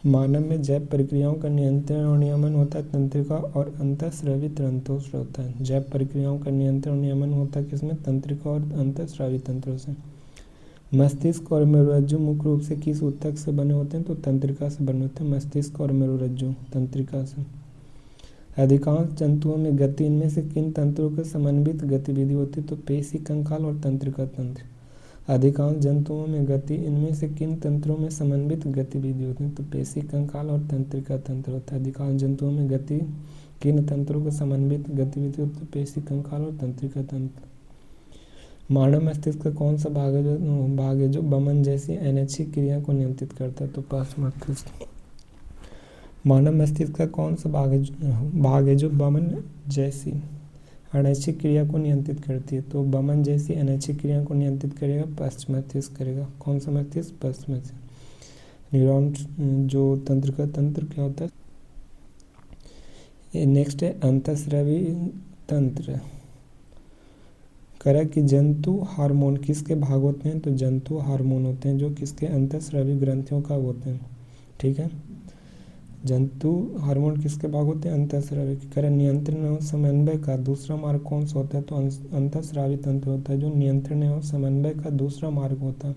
मानव में जैव प्रक्रियाओं का नियंत्रण और नियमन होता है तंत्रिका और अंतःस्रावी तंत्रों से होता है। जैव प्रक्रियाओं का नियंत्रण और नियमन होता है किसमें? तंत्रिका और अंतःस्रावी तंत्रों से। मस्तिष्क और मेरुरज्जु मुख्य रूप से किस ऊतक से बने होते हैं? तो तंत्रिका से बने होते हैं। मस्तिष्क और मेरुरज्जु तंत्रिका से। अधिकांश जंतुओं में गति इनमें से किन तंत्रों के समन्वित गतिविधि होती है? तो पेशी, कंकाल और तंत्रिका तंत्र। अधिकांश जंतुओं में गति इनमें से किन तंत्रों में समन्वित गतिविधि होती है? तो पेशी, कंकाल और तंत्रिका तंत्र होता है। अधिकांश जंतुओं में गति किन तंत्रों के समन्वित गतिविधि होती है? पेशी, कंकाल और तंत्रिका तंत्र। मानव मस्तिष्क का कौन सा भाग है जो वमन जैसी अनैच्छिक क्रिया को नियंत्रित करता है? तो पश्च मस्तिष्क। मानव मस्तिष्क का कौन सा भाग है जो वमन जैसी अनैच्छिक क्रिया को नियंत्रित करती है? तो वमन जैसी अनैच्छिक क्रिया को नियंत्रित करेगा पश्च मस्तिष्क करेगा। कौन सा मस्तिष्क? पश्च मस्तिष्क। न्यूरॉन जो तंत्रिका तंत्र क्या होता है? नेक्स्ट है अंतःस्रावी तंत्र। कह कि जंतु हार्मोन किसके भाग होते हैं? तो जंतु हार्मोन होते हैं जो किसके? अंतःस्रावी ग्रंथियों का होते हैं। ठीक है, जंतु हार्मोन किसके भाग होते हैं? अंतःस्रावी। कह नियंत्रण एवं समन्वय का दूसरा मार्ग कौन सा होता है? तो अंतःस्रावी तंत्र होता है जो नियंत्रण एवं समन्वय का दूसरा मार्ग होता है।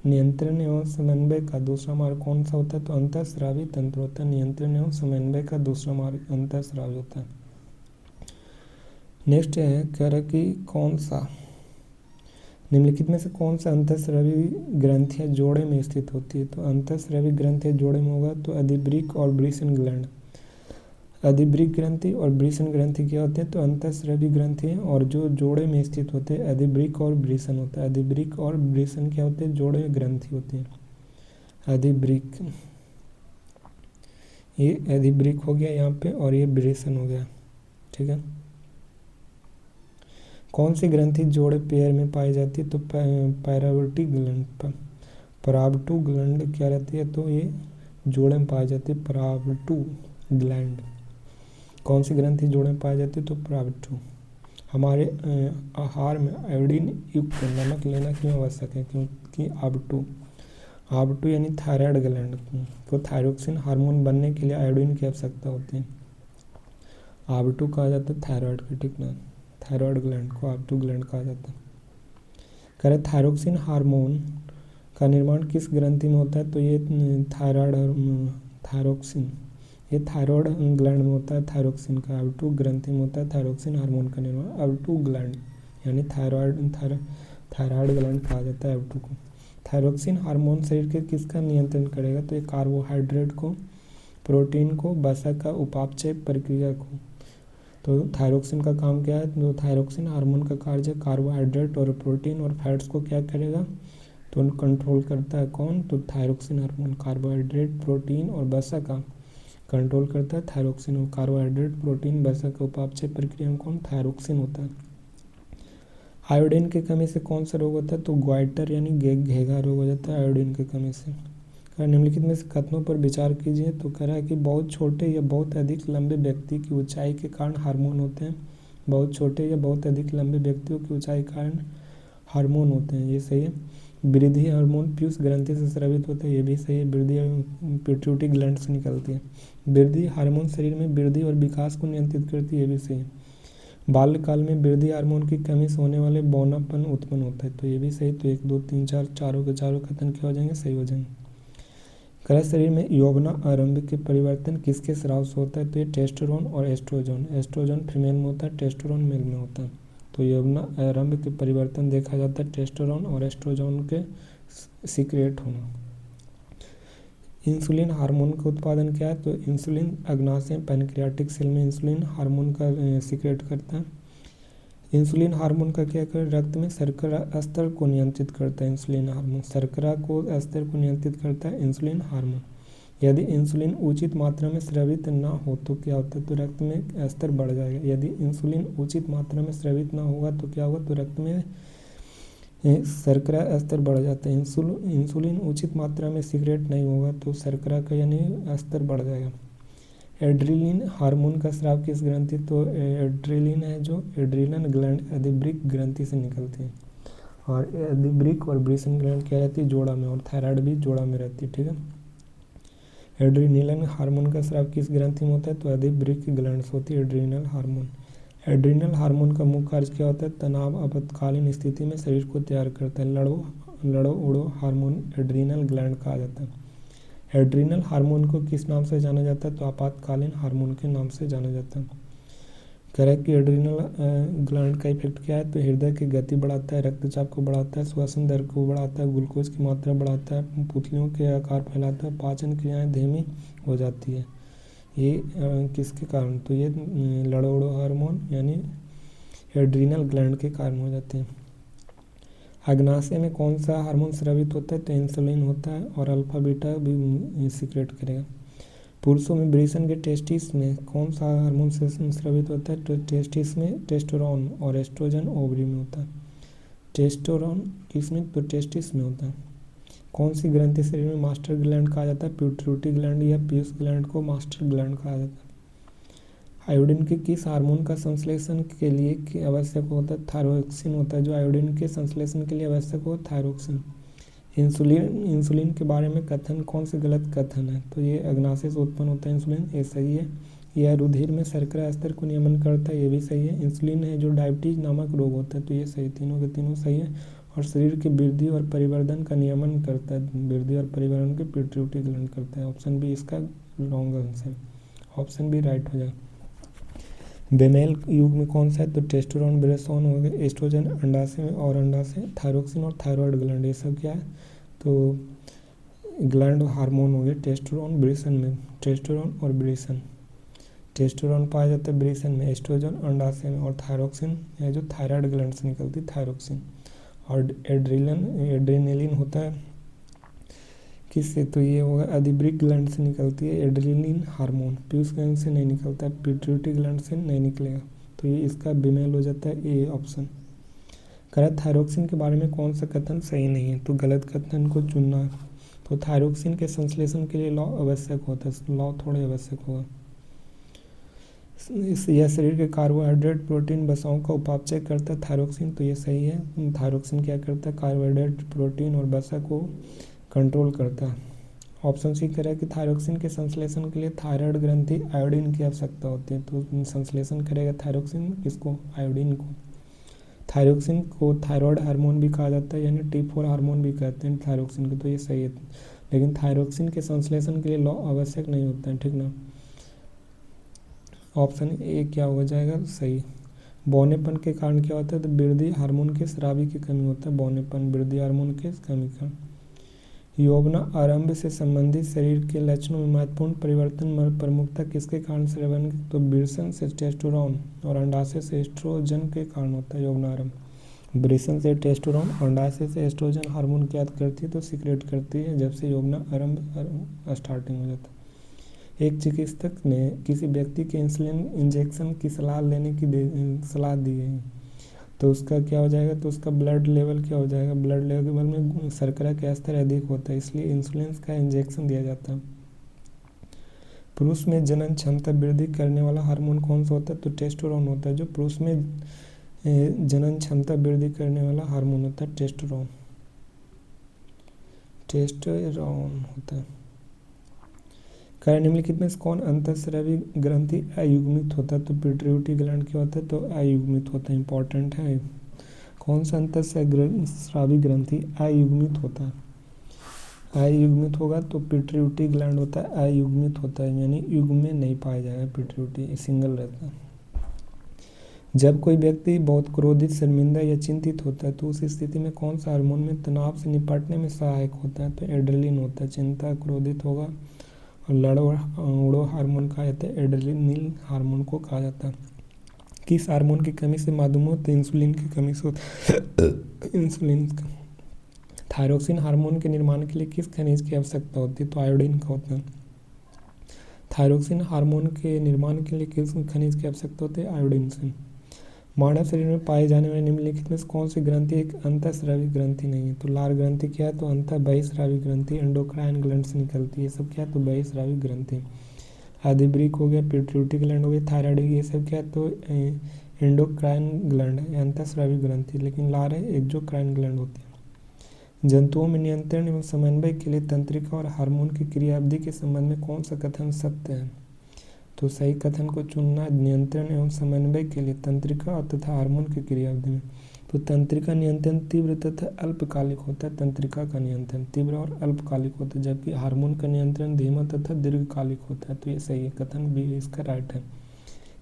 नियंत्रण एवं समन्वय का दूसरा मार्ग कौन सा होता है? तो अंतःस्रावी तंत्र होता है। नियंत्रण एवं समन्वय का दूसरा मार्ग अंतःस्रावी होता है। नेक्स्ट है कह कि कौन सा निम्नलिखित में से कौन सा अंतःस्रावी ग्रंथियां जोड़े में स्थित होती है? तो अंतःस्रावी ग्रंथियां जोड़े में होगा तो अधिवृक्क और ब्रिसन ग्लैंड। अधिवृक्क ग्रंथि और ब्रिसन ग्रंथि क्या होते हैं? तो अंतःस्रावी ग्रंथि हैं और जो जोड़े में स्थित होते हैं अधिवृक्क और ब्रिसन होता है। अधिवृक्क और ब्रिसन क्या होते हैं? जोड़े ग्रंथि होते हैं। अधिवृक्क, ये अधिवृक्क हो गया यहाँ पे और ये ब्रिसन हो गया। ठीक है, कौन सी ग्रंथि जोड़े पेयर में पाई जाती है? तो पैराविटी ग्लैंड। परावटू ग्लैंड क्या रहती है? तो ये जोड़े में पाई जाती है परावटू ग्लैंड। कौन सी ग्रंथि जोड़े में पाई जाती है? तो परावटू। हमारे आहार में आयोडीन युक्त नमक लेना क्यों आवश्यक है? क्योंकि आबटू यानी थायराइड ग्लैंड को थायरोक्सिन हार्मोन बनने के लिए आयोडीन की आवश्यकता होती है। आबटू कहा जाता है थायराइड का। ठीक ना, थायराइड ग्लैंड को आबटू ग्लैंड कहा जाता है। कह रहे थायरोक्सिन हार्मोन का निर्माण किस ग्रंथि में होता है? तो ये थायरोक्सिन ये थायराइड ग्लैंड में होता है। थायरोक्सिन का आबटू ग्रंथि में होता है थायरोक्सिन हार्मोन का निर्माण। आबटू ग्लैंड यानी थायराइड ग्लैंड कहा जाता है आबटू को। थायरोक्सिन हार्मोन शरीर के किसका नियंत्रण करेगा? तो ये कार्बोहाइड्रेट को, प्रोटीन को, वसा का उपापचय प्रक्रिया को। तो थायरोक्सिन का काम क्या है? तो थायरोक्सिन हार्मोन का कार्य कार्बोहाइड्रेट और प्रोटीन और फैट्स को क्या करेगा? तो कंट्रोल करता है। कौन? तो थायरोक्सिन हार्मोन कार्बोहाइड्रेट, प्रोटीन और वसा का कंट्रोल करता है थायरोक्सिन। और कार्बोहाइड्रेट, प्रोटीन, वसा का उपापचय प्रक्रिया में कौन? थायरोक्सिन होता है। आयोडीन की कमी से कौन सा रोग होता है? तो ग्वाइटर यानी घेघा रोग हो जाता है आयोडीन की कमी से। निम्नलिखित में से कथनों पर विचार कीजिए। तो कह रहा है कि बहुत छोटे या बहुत अधिक लंबे व्यक्ति की ऊंचाई के कारण हार्मोन होते हैं। बहुत छोटे या बहुत अधिक लंबे व्यक्तियों की ऊंचाई के कारण हार्मोन होते हैं, ये सही है। वृद्धि हार्मोन पीयूष ग्रंथि से स्रावित होता है, ये भी सही है। वृद्धि पिट्यूटरी ग्लैंड से निकलती है। वृद्धि हार्मोन शरीर में वृद्धि और विकास को नियंत्रित करती है, ये भी सही है। बाल्यकाल में वृद्धि हार्मोन की कमी से होने वाले बौनापन उत्पन्न होता है, तो ये भी सही। तो 1 2 3 4 चारों के चारों कथन क्या हो जाएंगे? सही हो जाएंगे। कह शरीर में यौवना आरंभ के परिवर्तन किसके स्राव से होता है? तो ये टेस्टोस्टेरोन और एस्ट्रोजन। एस्ट्रोजन फीमेल में होता है, टेस्टोस्टेरोन मेल में होता है। तो यौवना आरंभ के परिवर्तन देखा जाता है टेस्टोस्टेरोन और एस्ट्रोजन के सीक्रेट होना। इंसुलिन हार्मोन का उत्पादन क्या है? तो इंसुलिन अग्नाशय पैनक्रियाटिक सेल में इंसुलिन हार्मोन का सीक्रेट करता है। इंसुलिन हार्मोन का क्या कर रक्त में शर्करा स्तर को नियंत्रित करता है। इंसुलिन हार्मोन शर्करा को स्तर को नियंत्रित करता है इंसुलिन हार्मोन। यदि इंसुलिन उचित मात्रा में स्रावित ना हो तो क्या होता है? तो रक्त में स्तर बढ़ जाएगा। यदि इंसुलिन उचित मात्रा में स्रावित ना होगा तो क्या होगा? तो रक्त में शर्करा स्तर बढ़ जाता है। इंसुलिन उचित मात्रा में सीक्रेट नहीं होगा तो शर्करा का यानी स्तर बढ़ जाएगा। एड्रेनलिन हार्मोन का स्राव किस ग्रंथि? तो एड्रेनलिन है जो एड्रीनल ग्लैंड अधिवृक्क ग्रंथि से निकलती है। और अधिवृक्क और ब्रिसन ग्लैंड क्या रहती है? जोड़ा में। और थायराइड भी जोड़ा में रहती है। ठीक है, एड्रेनलिन हार्मोन का स्राव किस ग्रंथि में होता है? तो अधिवृक्क ग्लैंड से होती है एड्रीनल हार्मोन। एड्रीनल हार्मोन का मुख्य कार्य क्या होता है? तनाव आपातकालीन स्थिति में शरीर को तैयार करता है। लड़ो उड़ो हार्मोन एड्रीनल ग्लैंड कहा जाता है। एड्रीनल हार्मोन को किस नाम से जाना जाता है? तो आपातकालीन हार्मोन के नाम से जाना जाता है। कह रहा है कि एड्रिनल ग्लैंड का इफेक्ट क्या है, तो हृदय की गति बढ़ाता है, रक्तचाप को बढ़ाता है, श्वसन दर को बढ़ाता है, ग्लूकोज की मात्रा बढ़ाता है, पुतलियों के आकार फैलाता है, पाचन क्रियाएं धीमी हो जाती है। ये किसके कारण, तो ये लड़ोड़ो हार्मोन यानी एड्रिनल ग्लैंड के कारण हो जाते हैं। अग्नाशय में कौन सा हार्मोन स्रावित होता है, तो इंसुलिन होता है और अल्फा बीटा भी सीक्रेट करेगा। पुरुषों में वृषण के टेस्टिस में कौन सा हार्मोन से स्रावित होता है, तो टेस्टिस में टेस्टोरॉन और एस्ट्रोजन ओवरी में होता है। टेस्टोरॉन किसमें, तो टेस्टिस में होता है। कौन सी ग्रंथि शरीर में मास्टर ग्लैंड कहा जाता है, पिट्यूटरी ग्लैंड या पीयूष ग्लैंड को मास्टर ग्लैंड कहा जाता है। आयोडीन के किस हार्मोन का संश्लेषण के लिए आवश्यक होता है, थायरोक्सिन होता है जो आयोडीन के संश्लेषण के लिए आवश्यक हो, थायरोक्सिन। इंसुलिन के बारे में कथन कौन से गलत कथन है, तो ये अग्नाशय से उत्पन्न होता है इंसुलिन, ये सही है। यह रुधिर में शर्करा स्तर को नियमन करता है, ये भी सही है। इंसुलिन है जो डायबिटीज नामक रोग होता है, तो ये सही, तीनों के तीनों सही है। और शरीर के वृद्धि और परिवर्धन का नियमन करता है, वृद्धि और परिवर्धन के पिट्यूटरी ग्लैंड करता है। ऑप्शन बी इसका wrong answer, option B right हो जाएगा। बेमेल युग में कौन सा है, तो टेस्टोरॉन ब्रेसोन हो गए, एस्ट्रोजन अंडाशय में और अंडाशय थायरोक्सिन और थायराइड ग्लैंड, ये सब क्या है, तो ग्लैंड हार्मोन हो गए। टेस्टोरॉन ब्रेसन में, टेस्टोरॉन और ब्रेसन, टेस्टोरॉन पाया जाता है ब्रेसन में, एस्ट्रोजन अंडाशय में और थायरोक्सिन है जो थायराइड ग्लैंड से निकलती है, थायरोक्सिन। और एड्रेनलिन होता है किससे, तो ये होगा अधिब्रिक ग्लैंड से निकलती है एड्रेनलिन हार्मोन, पीयूष ग्लैंड से नहीं निकलता है, पिट्यूटरी ग्लैंड से नहीं निकलेगा, तो ये इसका बेमेल हो जाता है ए ऑप्शन। कह थायरोक्सिन के बारे में कौन सा कथन सही नहीं है, तो गलत कथन को चुनना। तो थायरोक्सिन के संश्लेषण के लिए लौ आवश्यक होता है, लौ थोड़े आवश्यक होगा। यह शरीर के कार्बोहाइड्रेट प्रोटीन वसाओं का उपापचय करता है थायरोक्सिन, तो ये सही है। थायरोक्सिन क्या करता है, कार्बोहाइड्रेट प्रोटीन और वसा को कंट्रोल करता है। ऑप्शन सी कह रहा है कि थायरोक्सिन के संश्लेषण के लिए थायराइड ग्रंथि आयोडीन की आवश्यकता होती है, तो संश्लेषण करेगा थायरोक्सिन किसको, आयोडीन को। थायरोक्सिन को थायराइड हार्मोन भी कहा जाता है, यानी T4 हार्मोन भी कहते हैं थायरोक्सिन को, तो ये सही है। लेकिन थायरोक्सिन के संश्लेषण के लिए लौ आवश्यक नहीं होता है, ठीक ना। ऑप्शन ए क्या हो जाएगा सही। बौनेपन के कारण क्या होता है, तो वृद्धि हार्मोन के स्रावी की कमी होता है, बौनेपन वृद्धि हार्मोन के कमी का। यौवना आरंभ से संबंधित शरीर के लक्षणों में महत्वपूर्ण परिवर्तन प्रमुखता किसके कारण से बन, तो वृषण से टेस्टोरॉन और अंडाशय से एस्ट्रोजन के कारण होता है यौवनारंभ। वृषण से टेस्टोरॉन, अंडाशय से एस्ट्रोजन हार्मोन क्या करती है, तो सीक्रेट करती है जब से यौवना आरंभ स्टार्टिंग हो जाता है। एक चिकित्सक ने किसी व्यक्ति के इंसुलिन इंजेक्शन की सलाह लेने की सलाह दी है, तो उसका क्या हो जाएगा, तो उसका ब्लड लेवल क्या हो जाएगा, ब्लड लेवल में शर्करा का स्तर अधिक होता है, इसलिए इंसुलिन का इंजेक्शन दिया जाता है। पुरुष में जनन क्षमता वृद्धि करने वाला हार्मोन कौन सा होता है, तो टेस्टोरॉन होता है, जो पुरुष में जनन क्षमता वृद्धि करने वाला हार्मोन होता है टेस्टोरॉन, टेस्टोरॉन होता है। कारण निम्नलिखित में से कौन अंतःस्रावी ग्रंथि अयुग्मित होता है, तो पिट्यूटरी ग्लैंड क्या होता है, तो अयुग्मित होता है, इंपॉर्टेंट है। कौन सा अंतःस्रावी ग्रंथि अयुग्मित होता है, अयुग्मित होगा तो पिट्यूटरी ग्लैंड होता है, अयुग्मित होता है यानी युग्म में नहीं पाया जाएगा, पिट्यूटरी सिंगल रहता है। जब कोई व्यक्ति बहुत क्रोधित, शर्मिंदा या चिंतित होता है, तो उस स्थिति में कौन सा हार्मोन में तनाव से निपटने में सहायक होता है, तो एड्रेनलिन होता है। चिंता क्रोधित होगा और लड़ोड़ो हार्मोन कहा जाता है, एड्रेनलिन हार्मोन को कहा जाता है। किस हार्मोन की कमी से मधुमेह, तो इंसुलिन की कमी से होता है, इंसुलिन का। थायरोक्सिन हार्मोन के निर्माण के लिए किस खनिज की आवश्यकता होती है, तो आयोडीन का होता है। थायरोक्सिन हार्मोन के निर्माण के लिए किस खनिज की आवश्यकता होती है, आयोडीन से। मानव शरीर में पाए जाने वाले निम्नलिखित में से कौन सी ग्रंथि एक अंतःस्रावी ग्रंथि नहीं है, तो लार ग्रंथि क्या है, तो अंतः बहिस्रावी ग्रंथि एंडोक्राइन ग्लैंड से निकलती है, सब क्या है, तो बहिस्रावी ग्रंथि। अधिब्रिक हो गया, पिट्यूटरी ग्लैंड हो गया, थायराइड, ये सब क्या है, तो एंडोक्राइन ग्लैंड है, अंतःस्रावी ग्रंथि। लेकिन लार है एक्सोक्राइन ग्लैंड होती है। जंतुओं में नियंत्रण एवं समन्वय के लिए तंत्रिका और हार्मोन की क्रिया अवधि के संबंध में कौन सा कथन सत्य है, तो सही कथन को चुनना। नियंत्रण एवं समन्वय के लिए तंत्रिका तथा हार्मोन की क्रिया अवधि में, तो तंत्रिका नियंत्रण तीव्र तथा अल्पकालिक होता है, तंत्रिका का नियंत्रण तीव्र और अल्पकालिक होता है, जबकि हार्मोन का नियंत्रण धीमा तथा दीर्घकालिक होता है, तो ये सही है, कथन भी इसका राइट है।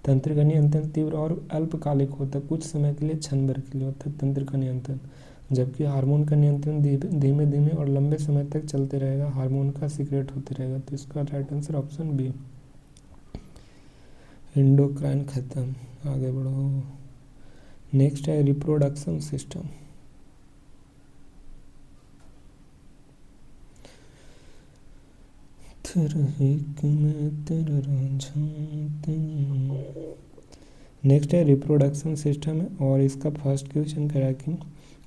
तंत्रिका नियंत्रण तीव्र और अल्पकालिक होता है, कुछ समय के लिए, क्षण भर के लिए होता है तंत्रिका नियंत्रण, जबकि हार्मोन का नियंत्रण धीमे धीमे और लंबे समय तक चलते रहेगा, हार्मोन का सीक्रेट होते रहेगा। तो इसका right answer option B, endocrine खत्म। आगे बढ़ो। नेक्स्ट है रिप्रोडक्शन सिस्टम। नेक्स्ट है रिप्रोडक्शन सिस्टम है और इसका फर्स्ट क्वेश्चन करा कि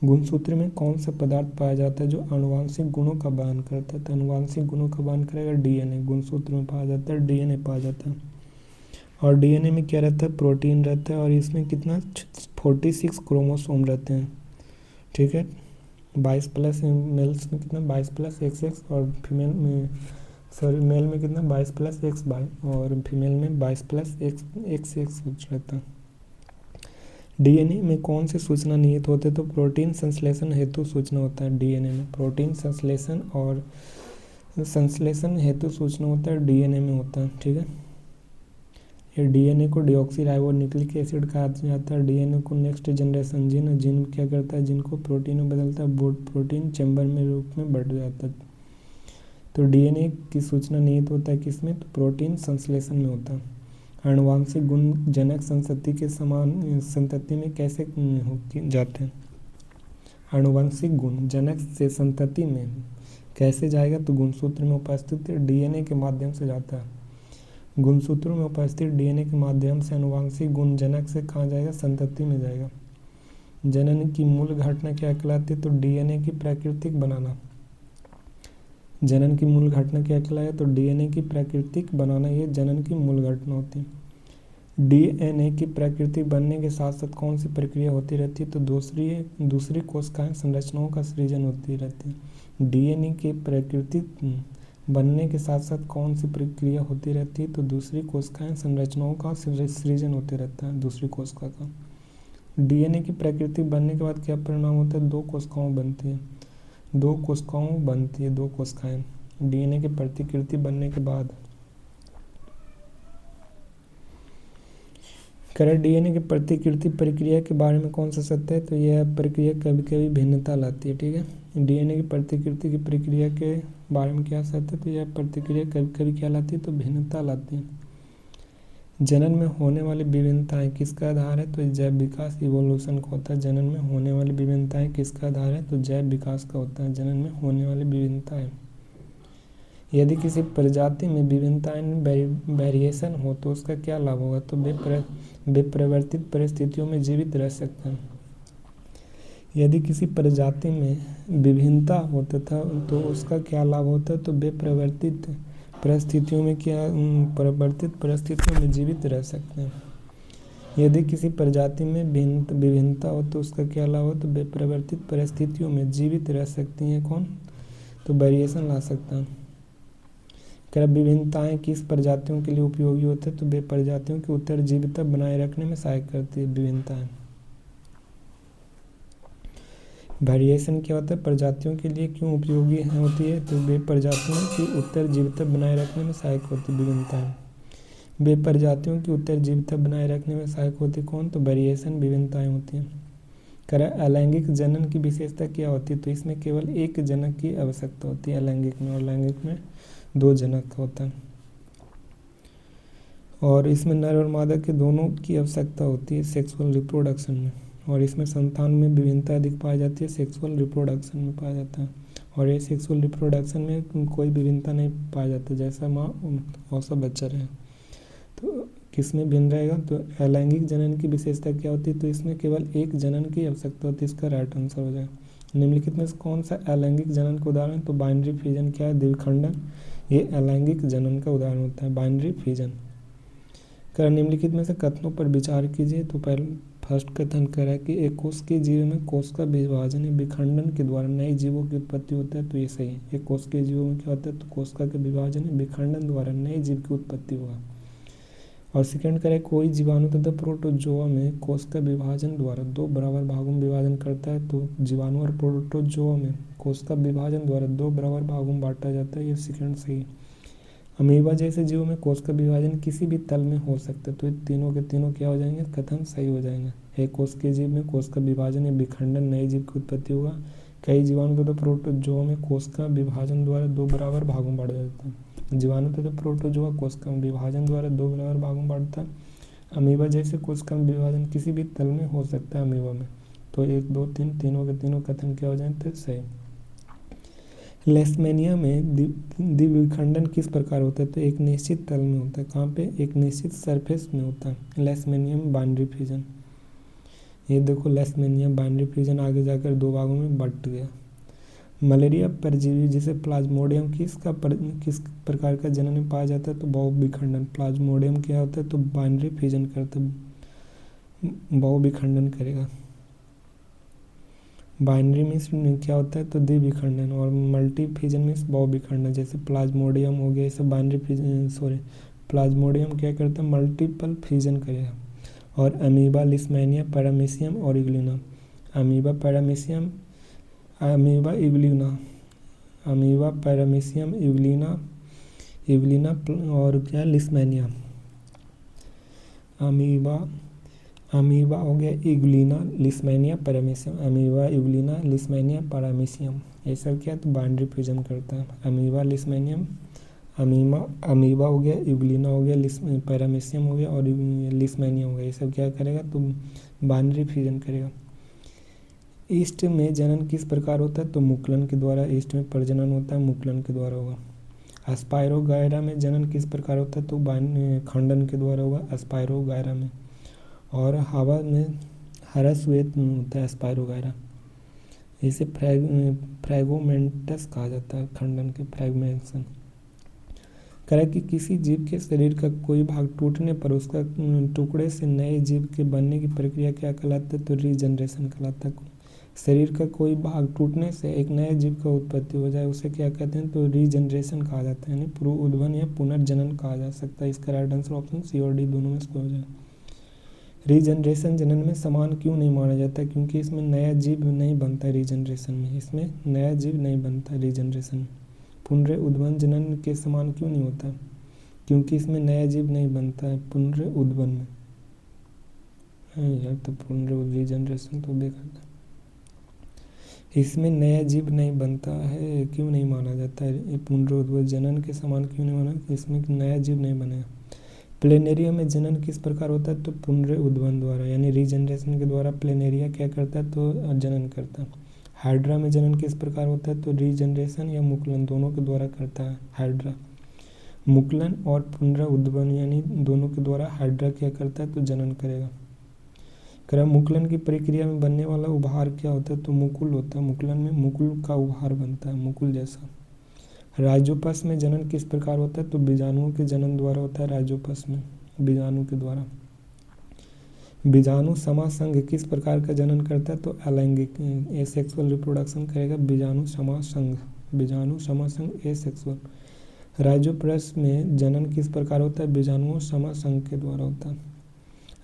गुणसूत्र में कौन सा पदार्थ पाया जाता है जो आनुवांशिक गुणों का बहन करता है। तो आनुवांशिक गुणों का बहन करेगा डीएनए, गुणसूत्र में पाया जाता है डीएनए पाया जाता है। और डीएनए में क्या रहता है, प्रोटीन रहता है और इसमें कितना 46 क्रोमोसोम रहते हैं, ठीक है। 22 प्लस मेल्स में कितना 22 प्लस XX और फीमेल में मेल में कितना 22 प्लस XY और फीमेल में 22 प्लस XX रहता है। डीएनए में कौन से सूचना निहित होते हैं, तो प्रोटीन संश्लेषण हेतु सूचना होता है डीएनए में, प्रोटीन संश्लेषण और संश्लेषण हेतु सूचना होता है डीएनए में होता है, ठीक है। ये डीएनए को डीऑक्सीराइबोन्यूक्लिक एसिड कहा जाता है। डीएनए को नेक्स्ट जनरेशन जीन क्या करता है, जिनको प्रोटीन में बदलता है, प्रोटीन चैम्बर में रूप में बढ़ जाता है। तो डीएनए की सूचना निहित होता है किसमें, तो प्रोटीन संश्लेषण में होता है। आनुवांशिक गुण जनक संतति के समान संतति में कैसे जाते हैं, आनुवंशिक गुण जनक से संतति में कैसे जाएगा, तो गुणसूत्र में उपस्थित डीएनए के माध्यम से जाता है। गुणसूत्रों में उपस्थित डीएनए के माध्यम से आनुवंशिक गुण जनक से कहाँ जाएगा, संतति में जाएगा। जनन की मूल घटना क्या कहलाती है, तो डीएनए की प्राकृतिक बनाना। जनन की मूल घटना क्या कहलाया, तो डीएनए की प्राकृतिक बनाना, ये जनन की मूल घटना होती है। डीएनए की प्राकृतिक बनने के साथ साथ कौन सी प्रक्रिया होती रहती है, तो दूसरी कोशिकाएं संरचनाओं का सृजन होती रहती है। डीएनए की प्राकृतिक बनने के साथ साथ कौन सी प्रक्रिया होती रहती है, तो दूसरी कोशिकाएं संरचनाओं का सृजन होते रहता है दूसरी कोशिका का। डीएनए की प्राकृतिक बनने के बाद क्या परिणाम होता है, दो कोशिकाएं बनती है, दो कोशिकाएं डीएनए की प्रतिकृति बनने के बाद। करें डीएनए की प्रतिकृति प्रक्रिया के बारे में कौन सा सत्य है, तो यह प्रक्रिया कभी कभी भिन्नता लाती है, ठीक है। डीएनए की प्रतिकृति की प्रक्रिया के बारे में क्या सत्य है, तो यह प्रतिक्रिया कभी कभी क्या लाती है, तो भिन्नता लाती है। जनन में होने वाली विभिन्नताएं किसका आधार है, तो जैव विकास इवोल्यूशन का होता है। जनन में होने वाली विभिन्नताएं किसका आधार है, तो जैव विकास का होता है जनन में होने वाली विभिन्नताएं। यदि किसी प्रजाति में विभिन्नताएं वेरिएशन हो तो उसका क्या लाभ होगा, तो वे परिवर्तित परिस्थितियों में जीवित रह सकते हैं। यदि किसी प्रजाति में विभिन्नता होता था तो उसका क्या लाभ होता है, तो वे परिवर्तित परिस्थितियों में जीवित रह सकते हैं। यदि किसी प्रजाति में विभिन्नता हो तो उसका क्या लाभ हो, तो वे परिवर्तित परिस्थितियों में जीवित रह सकती हैं। कौन, तो वेरिएशन ला सकता है। क्या विभिन्नताएं किस प्रजातियों के लिए उपयोगी होते हैं, तो वे प्रजातियों की उत्तरजीविता बनाए रखने में सहायक करती है विभिन्नताएं। वेरिएशन क्या होता है, प्रजातियों के लिए क्यों उपयोगी होती है, तो वे प्रजातियों की उत्तरजीविता बनाए रखने में सहायक होती है विभिन्नताएं। वे प्रजातियों की उत्तरजीविता बनाए रखने में सहायक होती कौन, तो वेरिएशन विभिन्नताएं होती हैं। कह अलैंगिक जनन की विशेषता क्या होती है, तो इसमें केवल एक जनक की आवश्यकता होती है अलैंगिक में, और लैंगिक में 2 जनक होता है। और इसमें नर और मादा के दोनों की आवश्यकता होती है सेक्सुअल रिप्रोडक्शन में। और इसमें संतान में विभिन्नता अधिक पाई जाती है सेक्सुअल रिप्रोडक्शन में पाया जाता है। और ये सेक्सुअल रिप्रोडक्शन में कोई विभिन्नता नहीं पाया जाता, जैसा माँ वैसा बच्चा रहे। तो किसमें भिन्न रहेगा, तो अलैंगिक जनन की विशेषता क्या होती है, तो इसमें केवल एक जनन की आवश्यकता होती है। इसका राइट आंसर हो जाएगा। निम्नलिखित में से कौन सा अलैंगिक जनन का उदाहरण, तो बाइनरी फिजन क्या है, द्विखंडन, ये अलैंगिक जनन का उदाहरण होता है बाइनरी फिजन। कर निम्नलिखित में से कथनों पर विचार कीजिए। तो पहले फर्स्ट कथन करा कि एक कोश के जीव में कोश का विभाजन या विखंडन के द्वारा नए जीवों की उत्पत्ति होता है, तो ये सही है। एक कोश के जीवों में क्या होता है, तो कोशिका के विभाजन या विखंडन द्वारा नए जीव की उत्पत्ति होगा। और सेकेंड करें कोई जीवाणु तथा प्रोटोजोआ में कोश का विभाजन द्वारा 2 बराबर भागों में विभाजन करता है, तो जीवाणु और प्रोटोजोआ में कोश का विभाजन द्वारा 2 बराबर भागों में बांटा जाता है, ये सेकेंड सही। अमीबा जैसे जीवों में कोश का विभाजन किसी भी तल में हो सकता है। तो ये तीनों के तीनों क्या हो जाएंगे, कथन सही हो जाएंगे। एक कोश के जीव में कोश का विभाजन या विखंडन नए जीव की उत्पत्ति होगा। कई जीवाणु तथा प्रोटोजोआ में कोश का विभाजन द्वारा दो बराबर भागों में बांटा जाता है। जीवाणु तथा प्रोटोजोआ कोश का विभाजन द्वारा दो बराबर भागों में बांटता है। अमीबा जैसे कोश का विभाजन किसी भी तल में हो सकता है अमीबा में। तो 1 2 3 तीनों के तीनों कथन क्या हो जाते हैं, सही। लेशमैनिया में द्विविखंडन किस प्रकार होता है, तो एक निश्चित तल में होता है। कहाँ पे, एक निश्चित सरफेस में होता है। लेशमैनिया में बाइनरी फ्यूजन, ये देखो लेशमैनिया बाइनरी फ्यूजन आगे जाकर दो भागों में बट गया। मलेरिया परजीवी जिसे प्लाज्मोडियम किस प्रकार का जनन में पाया जाता है, तो बहुविखंडन। प्लाज्मोडियम क्या होता है, तो बाइनरी फ्यूजन करता है, बहुविखंडन करेगा। बाइनरी मीन्स क्या होता है, तो द्विविखंडन, और मल्टी फ्यूजन मीन्स बहुविखंडन। जैसे प्लाज्मोडियम हो गया, इसे बाइनरी फ्यूजन, प्लाज्मोडियम क्या करता है, मल्टीपल फ्यूजन करेगा। और अमीबा, लिशमैनिया, पैरामीशियम और euglena. Amoeba, paramecium, amoeba euglena, amoeba, paramecium, euglena और क्या, लिशमैनिया। अमीबा हो गया, euglena, leishmania, paramecium. Amoeba, euglena, leishmania, paramecium, ये सब क्या है, तो बाइनरी फ्यूजन करता है। अमीबा, लिशमैनियम, अमीबा हो गया, इग्लिना हो गया, पैरामीशियम हो गया और लिशमैनिया हो गया, ये सब क्या करेगा, तो बाइनरी फ्यूजन करेगा। ईस्ट में जनन किस प्रकार होता है, तो मुकुलन के द्वारा। ईस्ट में प्रजनन होता है, मुकुलन के द्वारा होगा। स्पाइरोगायरा में जनन किस प्रकार होता है, तो खंडन के द्वारा होगा स्पाइरोगायरा में। और हवा में हरस्वेत होता है स्पाइरोगायरा, इसे फ्रैगोमेंटस कहा जाता है, खंडन के फ्रैगमेंशन। कह कि किसी जीव के शरीर का कोई भाग टूटने पर उसका टुकड़े से नए जीव के बनने की प्रक्रिया क्या कहलाता है, तो रीजनरेशन कहलाता है। शरीर का कोई भाग टूटने से एक नए जीव का उत्पत्ति हो जाए उसे क्या कहते हैं, तो रीजनरेशन कहा जाता है, यानी पुनरुद्भवन या पुनर्जनन कहा जा सकता है। इसका राइट आंसर ऑप्शन सी और डी दोनों में से हो जाए। रीजनरेशन जनन में समान क्यों नहीं माना जाता, क्योंकि इसमें नया जीव नहीं बनता है। रीजनरेशन में इसमें नया जीव नहीं बनता है। रीजनरेशन में पुनरुद्भवन जनन के समान क्यों नहीं होता, क्योंकि इसमें नया जीव नहीं बनता है पुनरुद्भवन में। यार तो रीजनरेशन तो बेकार था। इसमें नया जीव नहीं बनता है, क्यों नहीं माना जाता है, पुनरुद्भवन जनन के समान क्यों नहीं माना, इसमें नया जीव नहीं बनेगा। प्लेनेरिया में जनन किस प्रकार होता है, तो पुनरुद्भवन द्वारा, यानी रीजनरेशन के द्वारा प्लेनेरिया क्या करता है, तो जनन करता है। हाइड्रा में जनन किस प्रकार होता है, तो रीजनरेशन या मुकुलन दोनों के द्वारा करता है हाइड्रा। मुकुलन और पुनरुद्भवन यानी दोनों के द्वारा हाइड्रा क्या करता है, तो जनन करेगा। मुकुलन की प्रक्रिया में बनने वाला उभार क्या होता है, तो मुकुल होता है। मुकुलन में मुकुल का उभार बनता है, मुकुल जैसा। राइजोपस में जनन किस प्रकार होता है, तो बीजाणुओं के जनन द्वारा होता है। राइजोपस में बीजाणु के द्वारा। बीजाणु समासंग किस प्रकार का जनन करता है, तो अलैंगिक एसेक्सुअल रिप्रोडक्शन करेगा बीजाणु समासंग। बीजाणु समासंग एसेक्सुअल। राइजोपस में जनन किस प्रकार होता है, बीजाणुओं समासंग के द्वारा होता है।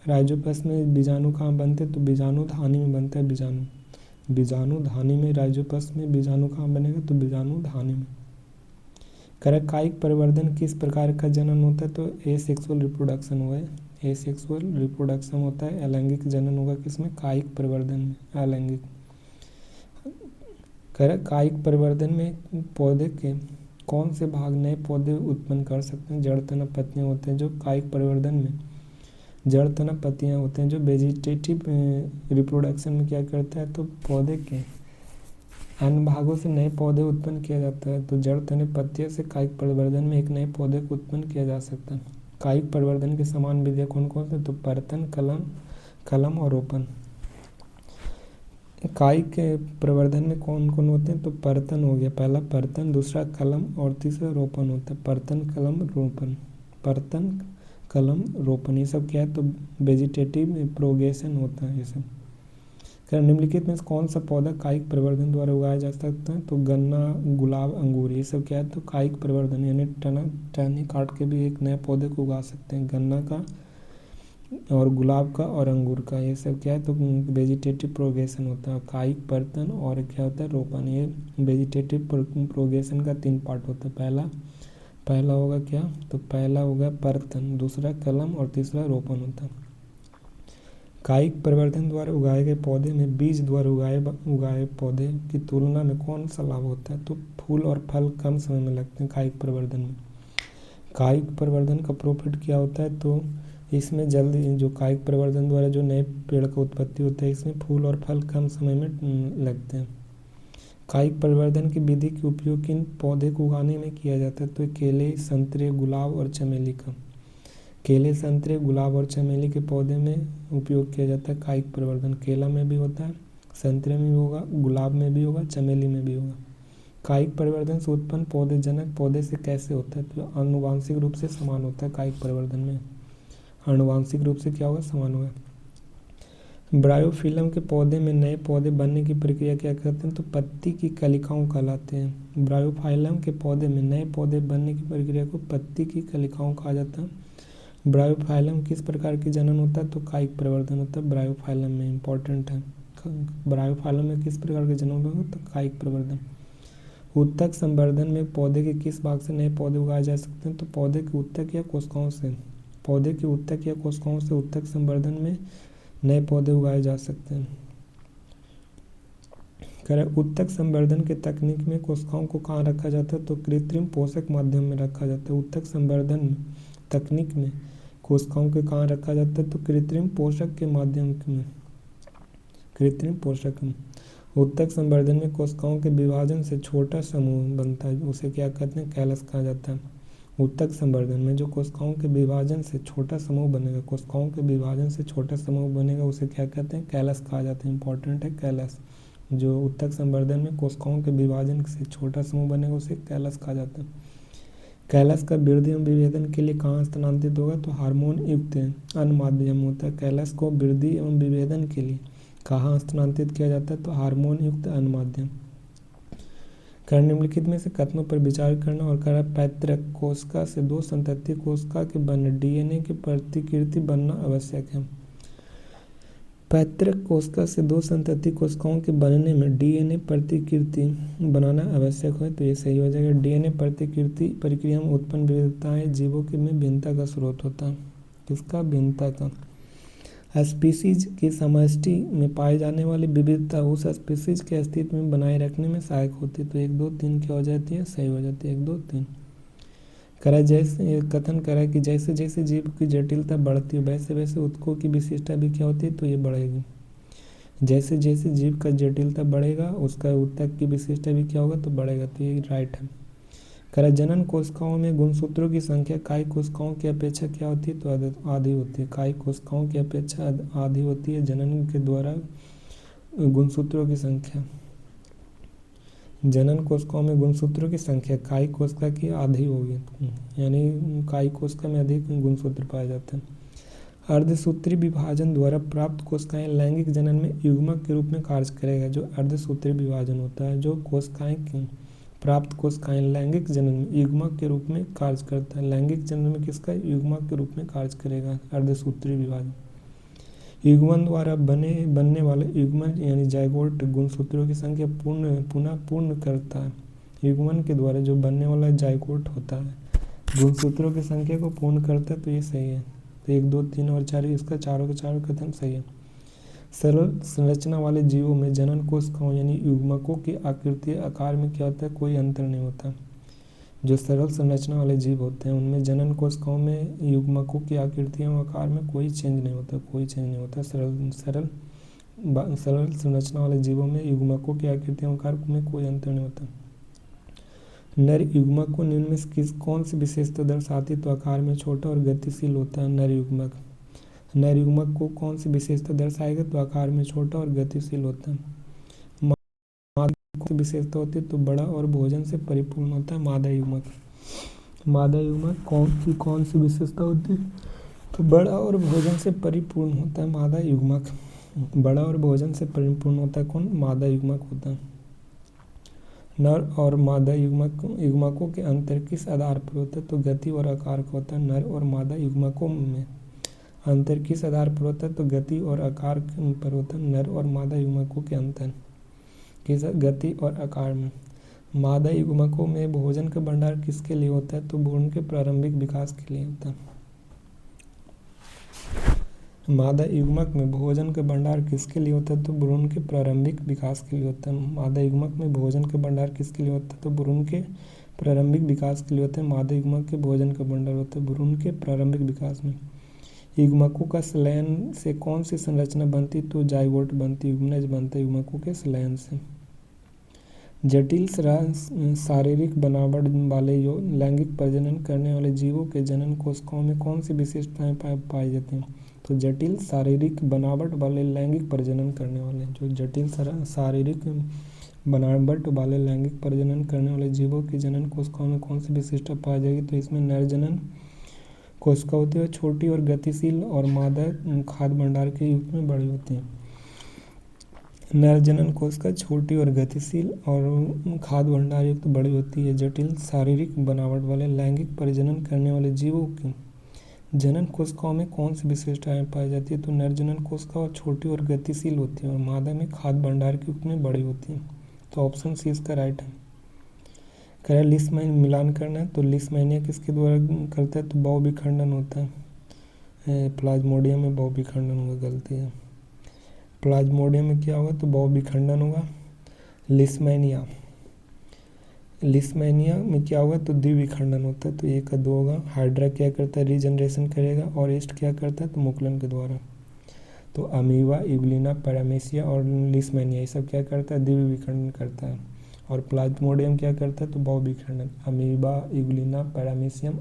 राइजोपस में बीजाणु कहाँ बनते हैं, तो बीजाणु धानी में बनता है। बीजाणु धानी में, राइजोपस में बीजाणु कहाँ बनेगा, तो बीजाणु धानी में। कायिक परिवर्धन किस प्रकार का जनन होता है, तो एसेक्सुअल रिप्रोडक्शन हुआ है। एसेक्सुअल रिप्रोडक्शन होता है। अलैंगिक जनन होगा किसमें, कायिक परिवर्धन में। अलैंगिक। कायिक परिवर्धन में पौधे के कौन से भाग नए पौधे उत्पन्न कर सकते हैं, जड़ तना पत्तियां होते हैं जो कायिक परिवर्धन में, जड़ तना पत्तियां होते हैं जो वेजिटेटिव रिप्रोडक्शन में क्या करता है, तो पौधे के अन्य भागों से नए पौधे उत्पन्न किया जाता है। तो जड़ तने पत्तियों से कायिक परिवर्धन में एक नए पौधे को उत्पन्न किया जा सकता है। कायिक परिवर्धन के समान विधियाँ कौन कौन से, तो परतन, कलम और रोपण। कायिक प्रवर्धन में कौन कौन होते हैं, तो परतन हो गया, पहला परतन, दूसरा कलम और तीसरा रोपण होता है। परतन, कलम, रोपण। परतन, कलम, रोपण, ये सब क्या है, तो वेजिटेटिव प्रोगेशन होता है ये सब। निम्नलिखित में कौन सा पौधा कायिक परिवर्धन द्वारा उगाया जा सकता है, तो गन्ना, गुलाब, अंगूर, ये सब क्या है, तो कायिक परिवर्धन, यानी टहनी काट के भी एक नए पौधे को उगा सकते हैं। गन्ना का और गुलाब का और अंगूर का, ये सब क्या है, तो वेजिटेटिव प्रोगेशन होता है। कायिक, परतन और क्या होता है, रोपण। ये वेजिटेटिव प्रोगेशन का 3 पार्ट होता है। पहला पहला होगा क्या, तो पहला होगा परतन, दूसरा कलम और तीसरा रोपण होता है। कायिक परिवर्तन द्वारा उगाए गए पौधे में बीज द्वारा उगाए पौधे की तुलना में कौन सा लाभ होता है, तो फूल और फल कम समय में लगते हैं कायिक परिवर्तन में। कायिक परिवर्तन का प्रॉफिट क्या होता है, तो इसमें जल्दी जो कायिक परिवर्तन द्वारा जो नए पेड़ का उत्पत्ति होता है, इसमें फूल और फल कम समय में लगते हैं। कायिक परिवर्तन की विधि के उपयोग किन पौधे को उगाने में किया जाता है, तो केले, संतरे, गुलाब और चमेली का। केले, संतरे, गुलाब और चमेली के पौधे में उपयोग किया जाता है कायिक परिवर्तन। केला में भी होता है, संतरे में भी होगा, गुलाब में भी होगा, चमेली में भी होगा। कायिक परिवर्तन से उत्पन्न पौधे जनक पौधे से कैसे होता है, तो आनुवांशिक रूप से समान होता है कायिक परिवर्तन में। आनुवांशिक रूप से क्या होगा, समान होगा। ब्रायोफिलम के पौधे में नए पौधे बनने की प्रक्रिया क्या कहते हैं, तो पत्ती की कलिकाओं कहलाते हैं। ब्रायोफाइलम के पौधे में नए पौधे बनने की प्रक्रिया को पत्ती की कलिकाओं कहा जाता है। ब्रायोफाइलम किस प्रकार की जनन होता है, तो कायिक परिवर्तन होता है ब्रायोफाइलम में, इंपॉर्टेंट है। ब्रायोफाइलम में किस प्रकार के जनन होता है, तो कायिक परिवर्तन। उत्तक संवर्धन में पौधे के किस भाग से नए पौधे उगाए जा सकते हैं, तो पौधे के उत्तक या कोशिकाओं से। पौधे के उत्तक या कोशिकाओं से उत्तक संवर्धन में नए पौधे उगाए जा सकते हैं। उत्तक संवर्धन के तकनीक में कोशिकाओं को कहाँ रखा जाता है, तो कृत्रिम पोषक माध्यम में रखा जाता है। उत्तक संवर्धन तकनीक में कोशिकाओं को कहाँ रखा जाता है, तो कृत्रिम पोषक के माध्यम में, कृत्रिम पोषक में। उत्तक संवर्धन में कोशिकाओं के विभाजन से छोटा समूह बनता है, उसे क्या कहते हैं, कैलस कहा जाता है। उत्तक संवर्धन में जो कोशिकाओं के विभाजन से छोटा समूह बनेगा, कोशिकाओं के विभाजन से छोटा समूह बनेगा, उसे क्या कहते हैं, कैलस कहा जाता है। इंपॉर्टेंट है कैलस। जो उत्तक संवर्धन में कोशिकाओं के विभाजन से छोटा समूह बनेगा, उसे कैलस कहा जाता है। कैलस का वृद्धि एवं विभेदन के लिए कहाँ स्थानांतरित होगा, तो हार्मोन युक्त अन्य माध्यम होता है। कैलस को वृद्धि एवं विभेदन के लिए कहाँ स्थानांतरित किया जाता है, तो हार्मोन युक्त अन्य माध्यम। निम्नलिखित में से कथनों पर विचार करना और करा पैतृक कोशिका से दो संतति कोशिका के बनने डीएनए की प्रतिकृति बनना आवश्यक है। पैतृक कोशिका से दो संतति कोशिकाओं के बनने में डीएनए प्रतिकृति बनाना आवश्यक है, तो ये सही हो जाएगा। डीएनए प्रतिकृति प्रक्रिया में उत्पन्न विविधताएं जीवों के में भिन्नता का स्रोत होता है। किसका, भिन्नता का। स्पीसीज की समष्टि में पाए जाने वाली विविधता उस स्पीसीज के अस्तित्व में बनाए रखने में सहायक होती है, तो 1 2 3 क्या हो जाती है, सही हो जाती है 1 2 3। करा जैसे कथन करा कि जैसे जैसे जीव की जटिलता बढ़ती है वैसे वैसे उत्तकों की विशिष्टता भी क्या होती है, तो ये बढ़ेगी। जैसे जैसे जीव का जटिलता बढ़ेगा उसका उत्तक की विशिष्टता भी क्या होगा, तो बढ़ेगा, तो ये राइट है। करा जनन कोशिकाओं में गुणसूत्रों की संख्या कायिक कोशिकाओं की अपेक्षा क्या होती है, तो आधी होती है। कायिक कोशिकाओं की अपेक्षा आधी होती है जनन के द्वारा गुणसूत्रों की संख्या। जनन कोशिकाओं में गुणसूत्रों की संख्या कायिक कोशिका की आधी होगी, यानी कायिक कोशिका में अधिक गुणसूत्र पाए जाते हैं। अर्धसूत्री विभाजन द्वारा प्राप्त कोशिकाएं लैंगिक जनन में युग्मक के रूप में कार्य करेगा। जो अर्धसूत्री विभाजन होता है, जो कोशिकाएं प्राप्त कोशिकाएं लैंगिक जनन में युग्मक के रूप में कार्य करता है। लैंगिक जनन में किसका, युग्मक के रूप में कार्य करेगा अर्धसूत्री विभाजन। युग्मन द्वारा बनने वाले युग्मन यानी जाइगोट गुणसूत्रों की संख्या पुनः पूर्ण करता है। युग्मन के द्वारा जो बनने वाला जाइगोट होता है गुणसूत्रों की संख्या को पूर्ण करता है, तो ये सही है। तो 1 2 3 और 4 इसका चारों के चारों कथन सही है। सरल संरचना वाले जीवों में जनन कोशिकाओं यानी युग्मकों की आकृति आकार में क्या होता है, कोई अंतर नहीं होता। जो सरल संरचना वाले जीव होते हैं उनमें जनन कोशिकाओं में युग्मकों की आकृतियों आकार में कोई चेंज नहीं होता, कोई चेंज नहीं होता। सरल संरचना वाले जीवों में युग्मकों की आकृतियों आकार में कोई अंतर नहीं होता। नर युग्मक को निम्न में किस कौन सी विशेषता दर्शाती, तो आकार में छोटा और गतिशील होता है नर युग्मक। नर युग्मक को कौन सी विशेषता दर्शाएगा, तो आकार में छोटा और गतिशील होता है। मादा विशेषता होती है, तो बड़ा और भोजन से परिपूर्ण होता है मादा युग्मक। मादा युग्मक कौन सी विशेषता होती है, तो बड़ा और भोजन से परिपूर्ण होता है मादा युग्मक। बड़ा और भोजन से परिपूर्ण होता है कौन, मादा युग्मक होता है। नर और मादा युग्मकों के अंतर किस आधार पर होता है, तो गति और आकार का होता है। नर और मादा युग्मकों में अंतर किस आधार पर होता है, तो गति और आकार पर होता है। नर और मादा युग्मकों के अंतर किस, गति और आकार में। मादा युग्मकों में भोजन का भंडार किसके लिए होता है? तो भ्रूण के प्रारंभिक विकास के लिए होता है। मादा युग्मक में भोजन का भंडार किसके लिए होता है? तो भ्रूण के प्रारंभिक विकास के लिए होता है। मादा युग्मक में भोजन का भंडार किसके लिए होता है? तो भ्रूण के प्रारंभिक विकास के लिए होता है। मादा युग्मक के भोजन का भंडार होता है भ्रूण के प्रारंभिक विकास में। युग्मकों का संलयन से कौन सी संरचना बनती? तो जाइगोट बनती, युग्मनज बनता है युग्मकों के संलयन से। जटिल शारीरिक बनावट वाले लैंगिक प्रजनन करने वाले जीवों के जनन कोशिकाओं में कौन सी विशेषताएं पाई जाती हैं? तो जटिल शारीरिक बनावट वाले लैंगिक प्रजनन करने वाले शारीरिक बनावट वाले लैंगिक प्रजनन करने वाले जीवों की जनन कोशिकाओं में कौन सी विशिष्टता पाई जाएगी? तो इसमें नर जनन कोशिका होती है, छोटी और गतिशील, और मादा खाद्य भंडार के रूप में बड़ी होती है। नर जनन कोशिका छोटी और गतिशील और खाद्य भंडार युक्त बड़ी होती है। जटिल शारीरिक बनावट वाले लैंगिक प्रजनन करने वाले जीवों की जनन कोशिकाओं में कौन सी विशेषताएं पाई जाती है? तो नर जनन कोशिका और छोटी और गतिशील होती है और मादा में खाद्य भंडार के रूप में बड़ी होती है। तो ऑप्शन सी इसका राइट है। कह रहा है लिस्मैन मिलान करना है, तो लिस्मैनिया किसके द्वारा करता है? तो बहुविखंडन होता है। प्लाज्मोडियम में बहुविखंडन होगा, गलती है। प्लाज्मोडियम में क्या होगा? तो बहुविखंडन होगा। लिस्मैनिया में क्या होगा? तो द्विविखंडन होता है, तो 1 का 2 होगा। हाइड्रा क्या करता है? रीजनरेशन करेगा, और एस्ट क्या करता है? तो मुकुलन के द्वारा। तो अमीबा, इग्लिना, पैरामीशिया और लिस्मैनिया ये सब क्या करता है? द्विविखंडन करता है। और प्लाज्मोडियम क्या करता है? तो बहुविखंडन। अमीबा, इग्लिना, पैरामीशियम,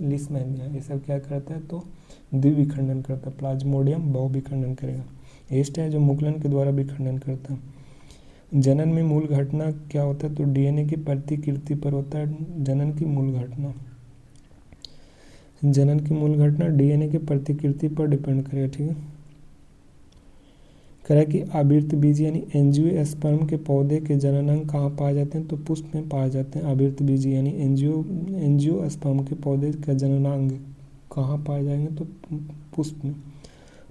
लिस्मैनिया ये सब क्या करता है? तो द्विविखंडन करता है। प्लाज्मोडियम बहुविखंडन करेगा। एस्ट है जो मुकुलन के द्वारा विखंडन करता है। जनन में मूल घटना क्या होता है? तो डीएनए की प्रतिकृति पर होता है जनन की मूल घटना। जनन की मूल घटना डीएनए की प्रतिकृति पर डिपेंड करेगा, ठीक है। कह रहा है कि आवृतबीजी यानी एंजियोस्पर्म के पौधे के जननांग कहाँ पाए जाते हैं? तो पुष्प में पाए जाते हैं। आवृतबीजी यानी एंजियोस्पर्म के पौधे का जननांग कहाँ पाए जाएंगे? तो पुष्प में।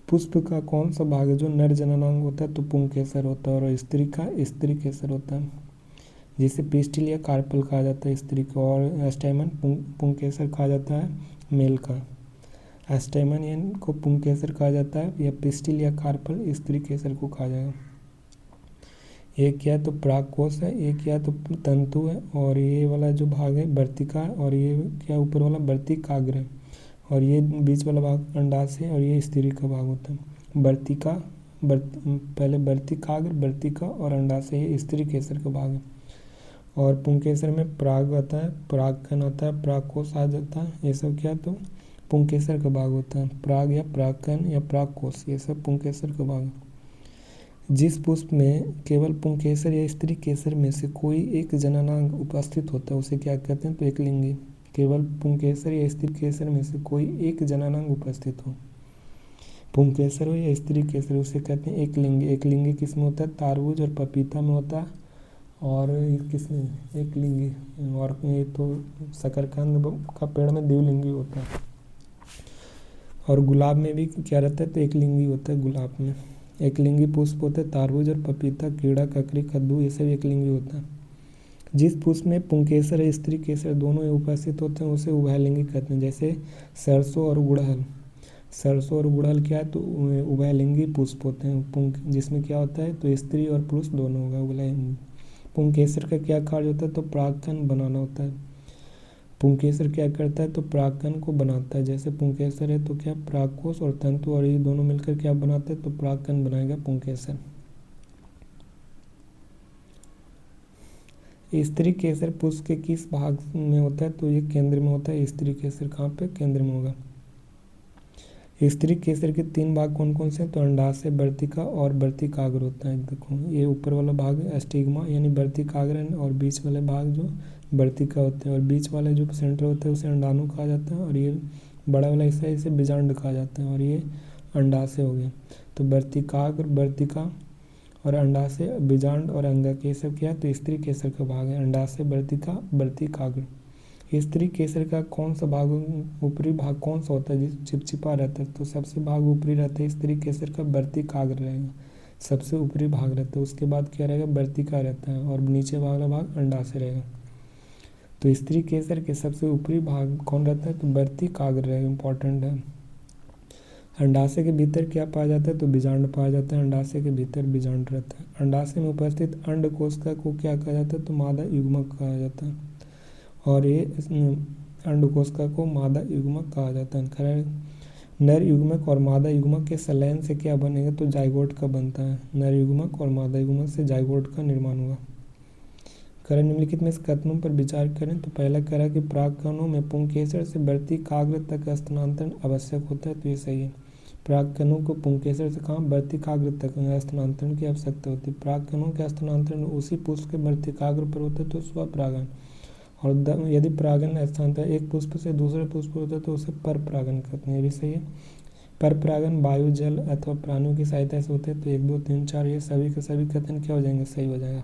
पुष्प का कौन सा भाग है जो नर जननांग होता है? तो पुंकेसर होता है। और स्त्री का स्त्री केसर होता है, जिसे पिस्टिल या कार्पल कहा जाता है स्त्री को। और स्टैमन पुंकेसर कहा जाता है मेल का। स्टैमन यानी को पुंकेसर कहा जाता है, या पिस्टिल या कार्पल स्त्री केसर को कहा जाएगा। एक क्या तो प्राकोष है, एक क्या तो तंतु है, और ये वाला जो भाग है वर्तिका, और ये क्या ऊपर वाला वर्तिकाग्र है, और ये बीच वाला भाग अंडाशय है, और ये स्त्री का भाग होता है। वर्तिका पहले वर्तिकाग्र, वर्तिका और अंडाशय ये स्त्री केसर का भाग है। और पुंकेसर में पराग आता है, परागकण आता है, परागकोश आ जाता है, ये सब क्या तो पुंकेसर का भाग होता है। पराग या परागकण या परागकोश ये सब पुंकेसर का भाग है। जिस पुष्प में केवल पुंकेसर या स्त्री केसर में से कोई एक जननांग उपस्थित होता है उसे क्या कहते हैं? तो एकलिंगी। केवल पुंकेसर या स्त्री केसर में से कोई एक जननांग उपस्थित हो, पुंकेसर हो या स्त्री केसर, उसे कहते हैं एकलिंगी। एकलिंगी किस में होता है? तारबूज और पपीता में होता है। और किसमें? एकलिंगी। और ये तो शकरकंद का पेड़ में द्विलिंगी होता है। और गुलाब में भी क्या रहता है? तो एकलिंगी होता है गुलाब में। एकलिंगी पुष्प होता है तारबूज और पपीता, कीड़ा, ककड़ी, कद्दू ये सब एकलिंगी होता है। जिस पुष्प में पुंकेसर और स्त्री केसर दोनों उपस्थित होते हैं उसे उभयलिंगी कहते हैं। जैसे सरसों और गुड़हल। सरसों और गुड़हल क्या है? तो उभयलिंगी पुष्प होते हैं, जिसमें क्या होता है? तो स्त्री और पुरुष दोनों होगा उभयलिंगी। पुंकेसर का क्या कार्य होता है? तो परागकण बनाना होता है। पुंकेसर क्या करता है? तो परागकण को बनाता है। जैसे पुंकेसर है तो क्या परागकोश और तंतु, और ये दोनों मिलकर क्या बनाते हैं? तो परागकण बनाएगा पुंकेसर। स्त्री केसर पुष्प के किस भाग में होता है? तो ये केंद्र में होता है। स्त्री केसर कहाँ पे? केंद्र में होगा। स्त्री केसर के 3 भाग कौन कौन से हैं? तो अंडाशय, वर्तिका और वर्तिकाग्र होता है। देखो ये ऊपर वाला भाग है स्टिग्मा यानी वर्तिकाग्र, और बीच वाले भाग जो वर्तिका होते हैं, और बीच वाला जो सेंटर होता है उसे अंडाणु कहा जाता है, और ये बड़ा वाला हिस्सा इसे बीजांड कहा जाता है, और ये अंडाशय हो गया। तो वर्तिकाग्र, वर्तिका और अंडाशय, बीजांड और अंगक ये सब क्या है? तो स्त्री केसर का भाग है। अंडाशय, वर्तिका, वर्तिकाग्र। स्त्री केसर का कौन सा भाग, ऊपरी भाग कौन सा होता है जिस चिपचिपा रहता है? तो सबसे भाग ऊपरी रहता है स्त्री केसर का, वर्तिकाग्र रहेगा। सबसे ऊपरी भाग रहता है, उसके बाद क्या रहेगा, वर्तिका रहता है, और नीचे वाला भाग अंडाशय रहेगा। तो स्त्री केसर के सबसे ऊपरी भाग कौन रहता है, तो वर्तिकाग्र रहेगा, इंपॉर्टेंट है। अंडाशय के भीतर क्या पाया जाता है, तो बीजांड पाया जाता है, अंडाशय के भीतर बीजांड रहता है। अंडाशय में उपस्थित अंड कोशिका को क्या कहा जाता है, तो मादा युग्मक कहा जाता है, और ये अंड कोशिका को मादा युग्मक कहा जाता है। खैर, नर युग्मक और मादा युग्मक के संलयन से क्या बनेगा, तो जाइगोट का बनता है। नर युग्मक और मादा युग्मक से जाइगोट का निर्माण हुआ। करें निम्नलिखित में इस कथनों पर विचार करें। तो पहला कह कि प्राक्कणों में पुंकेसर से वर्तिकाग्र तक स्थानांतरण आवश्यक होता है, तो ये सही है। प्राक्कणों को पुंकेसर से कहाँ, वर्तिकाग्र तक स्थानांतरण की आवश्यकता होती है। प्राक्कणों के स्थानांतरण उसी पुष्प के वर्तिकाग्र पर होता है तो स्वपरागण, और यदि परागण स्थानांतरण एक पुष्प से दूसरे पुष्प पर होता है तो उसे पर परागण कहते हैं, ये भी सही है। पर परागण वायु, जल अथवा प्राणियों की सहायता से होते हैं, तो 1 2 3 4 ये सभी के सभी कथन क्या हो जाएंगे, सही हो जाएगा।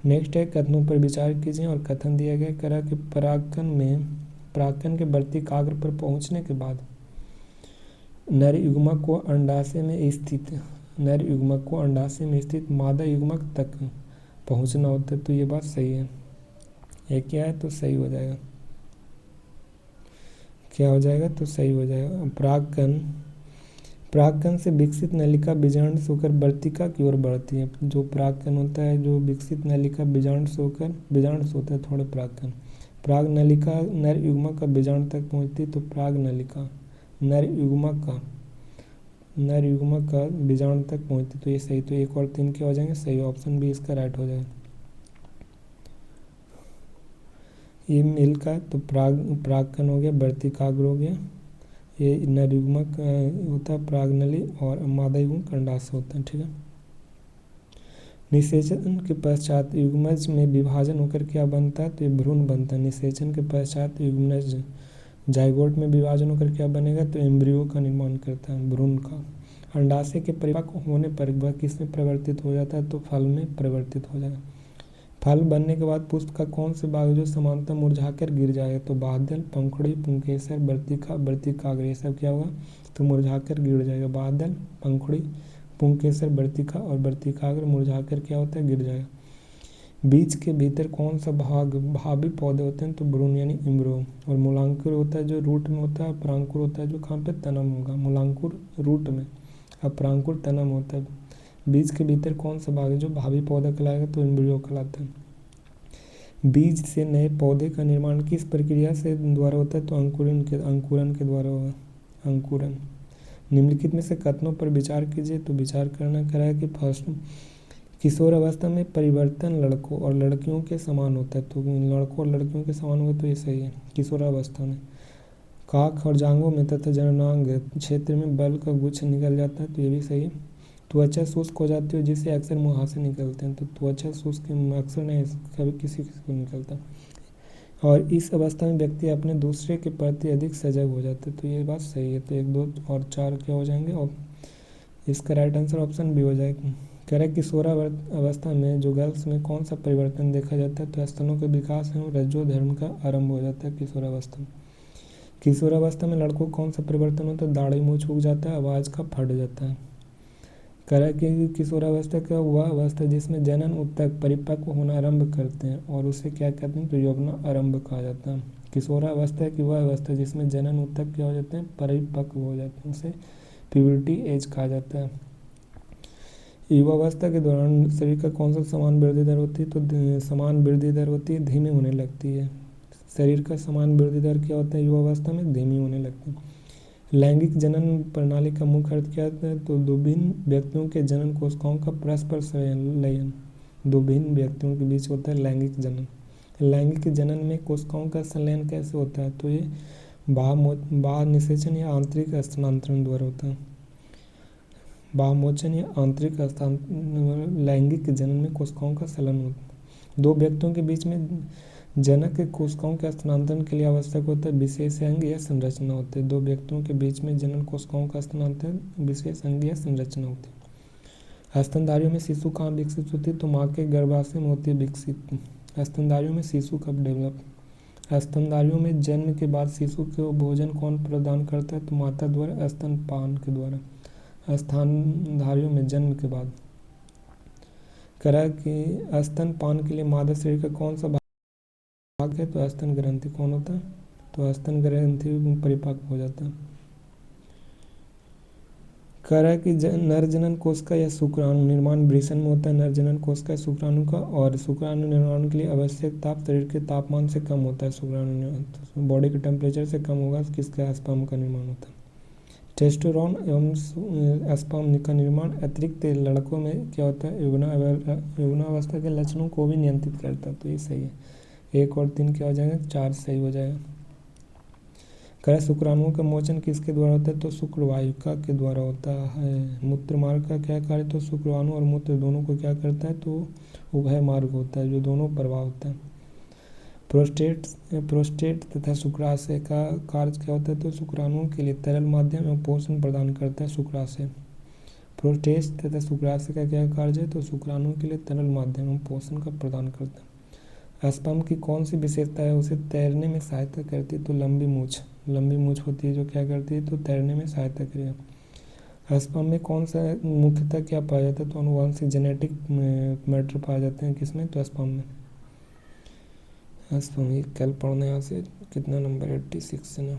नेक्स्ट है, कथनों पर विचार कीजिए और कथन दिया गया करा कि परागकण के वर्तिकाग्र पर पहुंचने के बाद नर युग्मक को अंडाशय में स्थित मादा युग्मक तक पहुंचना होता है, तो ये बात सही है। ये क्या है, तो सही हो जाएगा, क्या हो जाएगा, तो सही हो जाएगा। परागकण से विकसित नलिका बीजांड से होकर वर्तिका की ओर बढ़ती है। जो परागकण होता है, जो विकसित नलिका बीजांड से होता है थोड़े पराग नलिका नर युग्मक का बीजांड तक पहुंचती, तो पराग नलिका नर युग्मक का बीजांड तक पहुंचती, तो ये सही। तो 1 और 3 क्या हो जाएंगे, सही। ऑप्शन बी इसका राइट हो जाएगा। ये मिल का तो परागकण हो गया, वर्तिकाग्र हो गया, ये नर युग्मक होता है परागनली, और मादा युग्मक अंडाशय होता है, ठीक है। निषेचन के पश्चात युग्मज में विभाजन होकर क्या बनता है, तो ये भ्रूण बनता है। निषेचन के पश्चात युग्मज जाइगोट में विभाजन होकर क्या बनेगा, तो एम्ब्रियो का निर्माण करता है, भ्रूण का। अंडाशय के परिपक्व होने पर वह किस में परिवर्तित हो जाता है, तो फल में परिवर्तित हो जाएगा। फल बनने के बाद पुष्प का कौन से भाग जो समानता मुरझाकर गिर जाएगा, तो बादल, पंखुड़ी, पुंकेसर, वर्तिकाग्र, ये सब क्या होगा, तो मुरझाकर गिर जाएगा। बादल, पंखुड़ी, पुंकेसर, वर्तिका और वर्तिकाग्र मुरझाकर क्या होता है, गिर जाएगा। बीज के भीतर कौन सा भाग भावी पौधे होते हैं, तो भ्रूण यानी इम्ब्रो, और मूलांकुर होता है जो रूट में होता है, परांकुर होता है जो कहाँ पे, तनम होगा। मूलांकुर रूट में और परांकुर तनम होता है। बीज के भीतर कौन सा भाग है जो भावी पौधा कहलाएगा, तो एम्ब्रियो कहलाता है। बीज से नए पौधे का निर्माण किस प्रक्रिया से द्वारा होता है, तो अंकुरन के द्वारा होगा, अंकुरन। निम्नलिखित में से कथनों पर विचार कीजिए। तो विचार करना कह रहा है कि फर्स्ट, किशोर अवस्था में परिवर्तन लड़कों और लड़कियों के समान होता है, तो लड़कों और लड़कियों के समान होगा, तो ये सही है। किशोरावस्था में काख और जांघों में तथा जननांग क्षेत्र में बल का गुच्छ निकल जाता है, तो ये भी सही है। त्वचा शुष्क हो जाती है जिससे अक्सर मुहासे निकलते हैं, तो त्वचा शुष्क अक्सर नहीं, कभी किसी को निकलता। और इस अवस्था में व्यक्ति अपने दूसरे के प्रति अधिक सजग हो जाते हैं, तो ये बात सही है। तो 1 2 और 4 क्या हो जाएंगे, और इसका राइट आंसर ऑप्शन बी हो जाएगा। कह रहे किशोरावस्था में जो गर्ल्स में कौन सा परिवर्तन देखा जाता है, तो स्तनों के विकास एवं रजोधर्म का आरंभ हो जाता है किशोरावस्था में। किशोरावस्था में लड़कों को कौन सा परिवर्तन होता है, दाढ़ी मुँह झुक जाता है, आवाज़ का फट जाता है। कह रहा है कि किशोरावस्था का वह अवस्था जिसमें जनन उत्तक परिपक्व होना आरंभ करते हैं, और उसे क्या कहते हैं, तो यौवना आरंभ कहा जाता है। किशोरावस्था की वह अवस्था जिसमें जनन उत्तक क्या हो जाते हैं, परिपक्व हो जाते हैं, उसे प्यूबर्टी एज कहा जाता है। युवावस्था के दौरान शरीर का कौन सा समान वृद्धि दर होती है, तो समान वृद्धि दर होती है, धीमी होने लगती है। शरीर का समान वृद्धि दर क्या होता है युवावस्था में, धीमी होने लगती है। लैंगिक जनन प्रणाली का मुख्य अर्थ क्या है, तो दो भिन्न व्यक्तियों के जनन कोशिकाओं का परस्पर संलयन। दो भिन्न व्यक्तियों के बीच होता है लैंगिक जनन। लैंगिक जनन में कोशिकाओं का संलयन कैसे होता है, तो ये बाह्य निषेचन या आंतरिक स्थानांतरण द्वारा होता है। बाह्यमोचन या आंतरिक स्थानांतरण। लैंगिक जनन में कोशिकाओं का संलयन होता है। दो व्यक्तियों के बीच में जनक कोशिकाओं के स्थानांतरण के लिए आवश्यक होता है विशेष अंग या संरचना होती है। दो व्यक्तियों के बीच में जनन कोशिकाओं का स्थानांतरण विशेष अंग या संरचना होती है। स्तनधारियों में शिशु कहाँ विकसित होती है, तो माँ के गर्भाशय में होती है विकसित। स्तनधारियों में शिशु कब डेवलप, स्तनधारियों में जन्म के बाद शिशु को भोजन कौन प्रदान करता है, तो माता द्वारा स्तनपान के द्वारा। स्तनधारियों में जन्म के बाद। कह रहा है कि स्तनपान के लिए मादा शरीर का कौन सा भाग है, तो स्तन ग्रंथि कौन होता है, तो स्तन ग्रंथि परिपक्व हो जाता है। कह रहा है कि नर जनन कोशिका या शुक्राणु निर्माण वृषण में होता है, नर जनन कोशिका शुक्राणु का, और शुक्राणु निर्माण के लिए आवश्यक ताप शरीर के तापमान से कम होता है। शुक्राणु बॉडी के टेम्परेचर से कम होगा, किसका स्पर्म का निर्माण होता है। टेस्टोस्टेरोन एवं स्पर्म का निर्माण अतिरिक्त लड़कों में क्या होता है, यौवनावस्था के लक्षणों को भी नियंत्रित करता है, तो ये सही है। 1 और 3 क्या हो जाएगा, 4 सही हो जाएगा। कह शुक्राणुओं का मोचन किसके द्वारा होता है, तो शुक्रवाहिका के द्वारा होता है। मूत्र मार्ग का क्या कार्य, तो शुक्राणु और मूत्र दोनों को क्या करता है, तो उभय मार्ग होता है, जो दोनों प्रवाह होता है। प्रोस्टेट तथा शुक्राशय का कार्य क्या होता है, तो शुक्राणुओं के लिए तरल माध्यम एवं पोषण प्रदान करता है शुक्राशय। प्रोस्टेट तथा शुक्राशय का क्या कार्य है, तो शुक्राणुओं के लिए तरल माध्यम एवं पोषण का प्रदान करता है। स्पर्म की कौन सी विशेषता है, उसे तैरने में सहायता करती है, तो लंबी मूछ होती है, जो क्या करती है, तो तैरने में सहायता करेगा। स्पर्म में कौन सा मुख्यतः क्या पाया जाता है, तो आनुवंशिक जेनेटिक मैटर पाए जाते हैं, किसमें, तो स्पर्म में। स्पर्म कल पढ़ना यहाँ से कितना नंबर 86 से ना।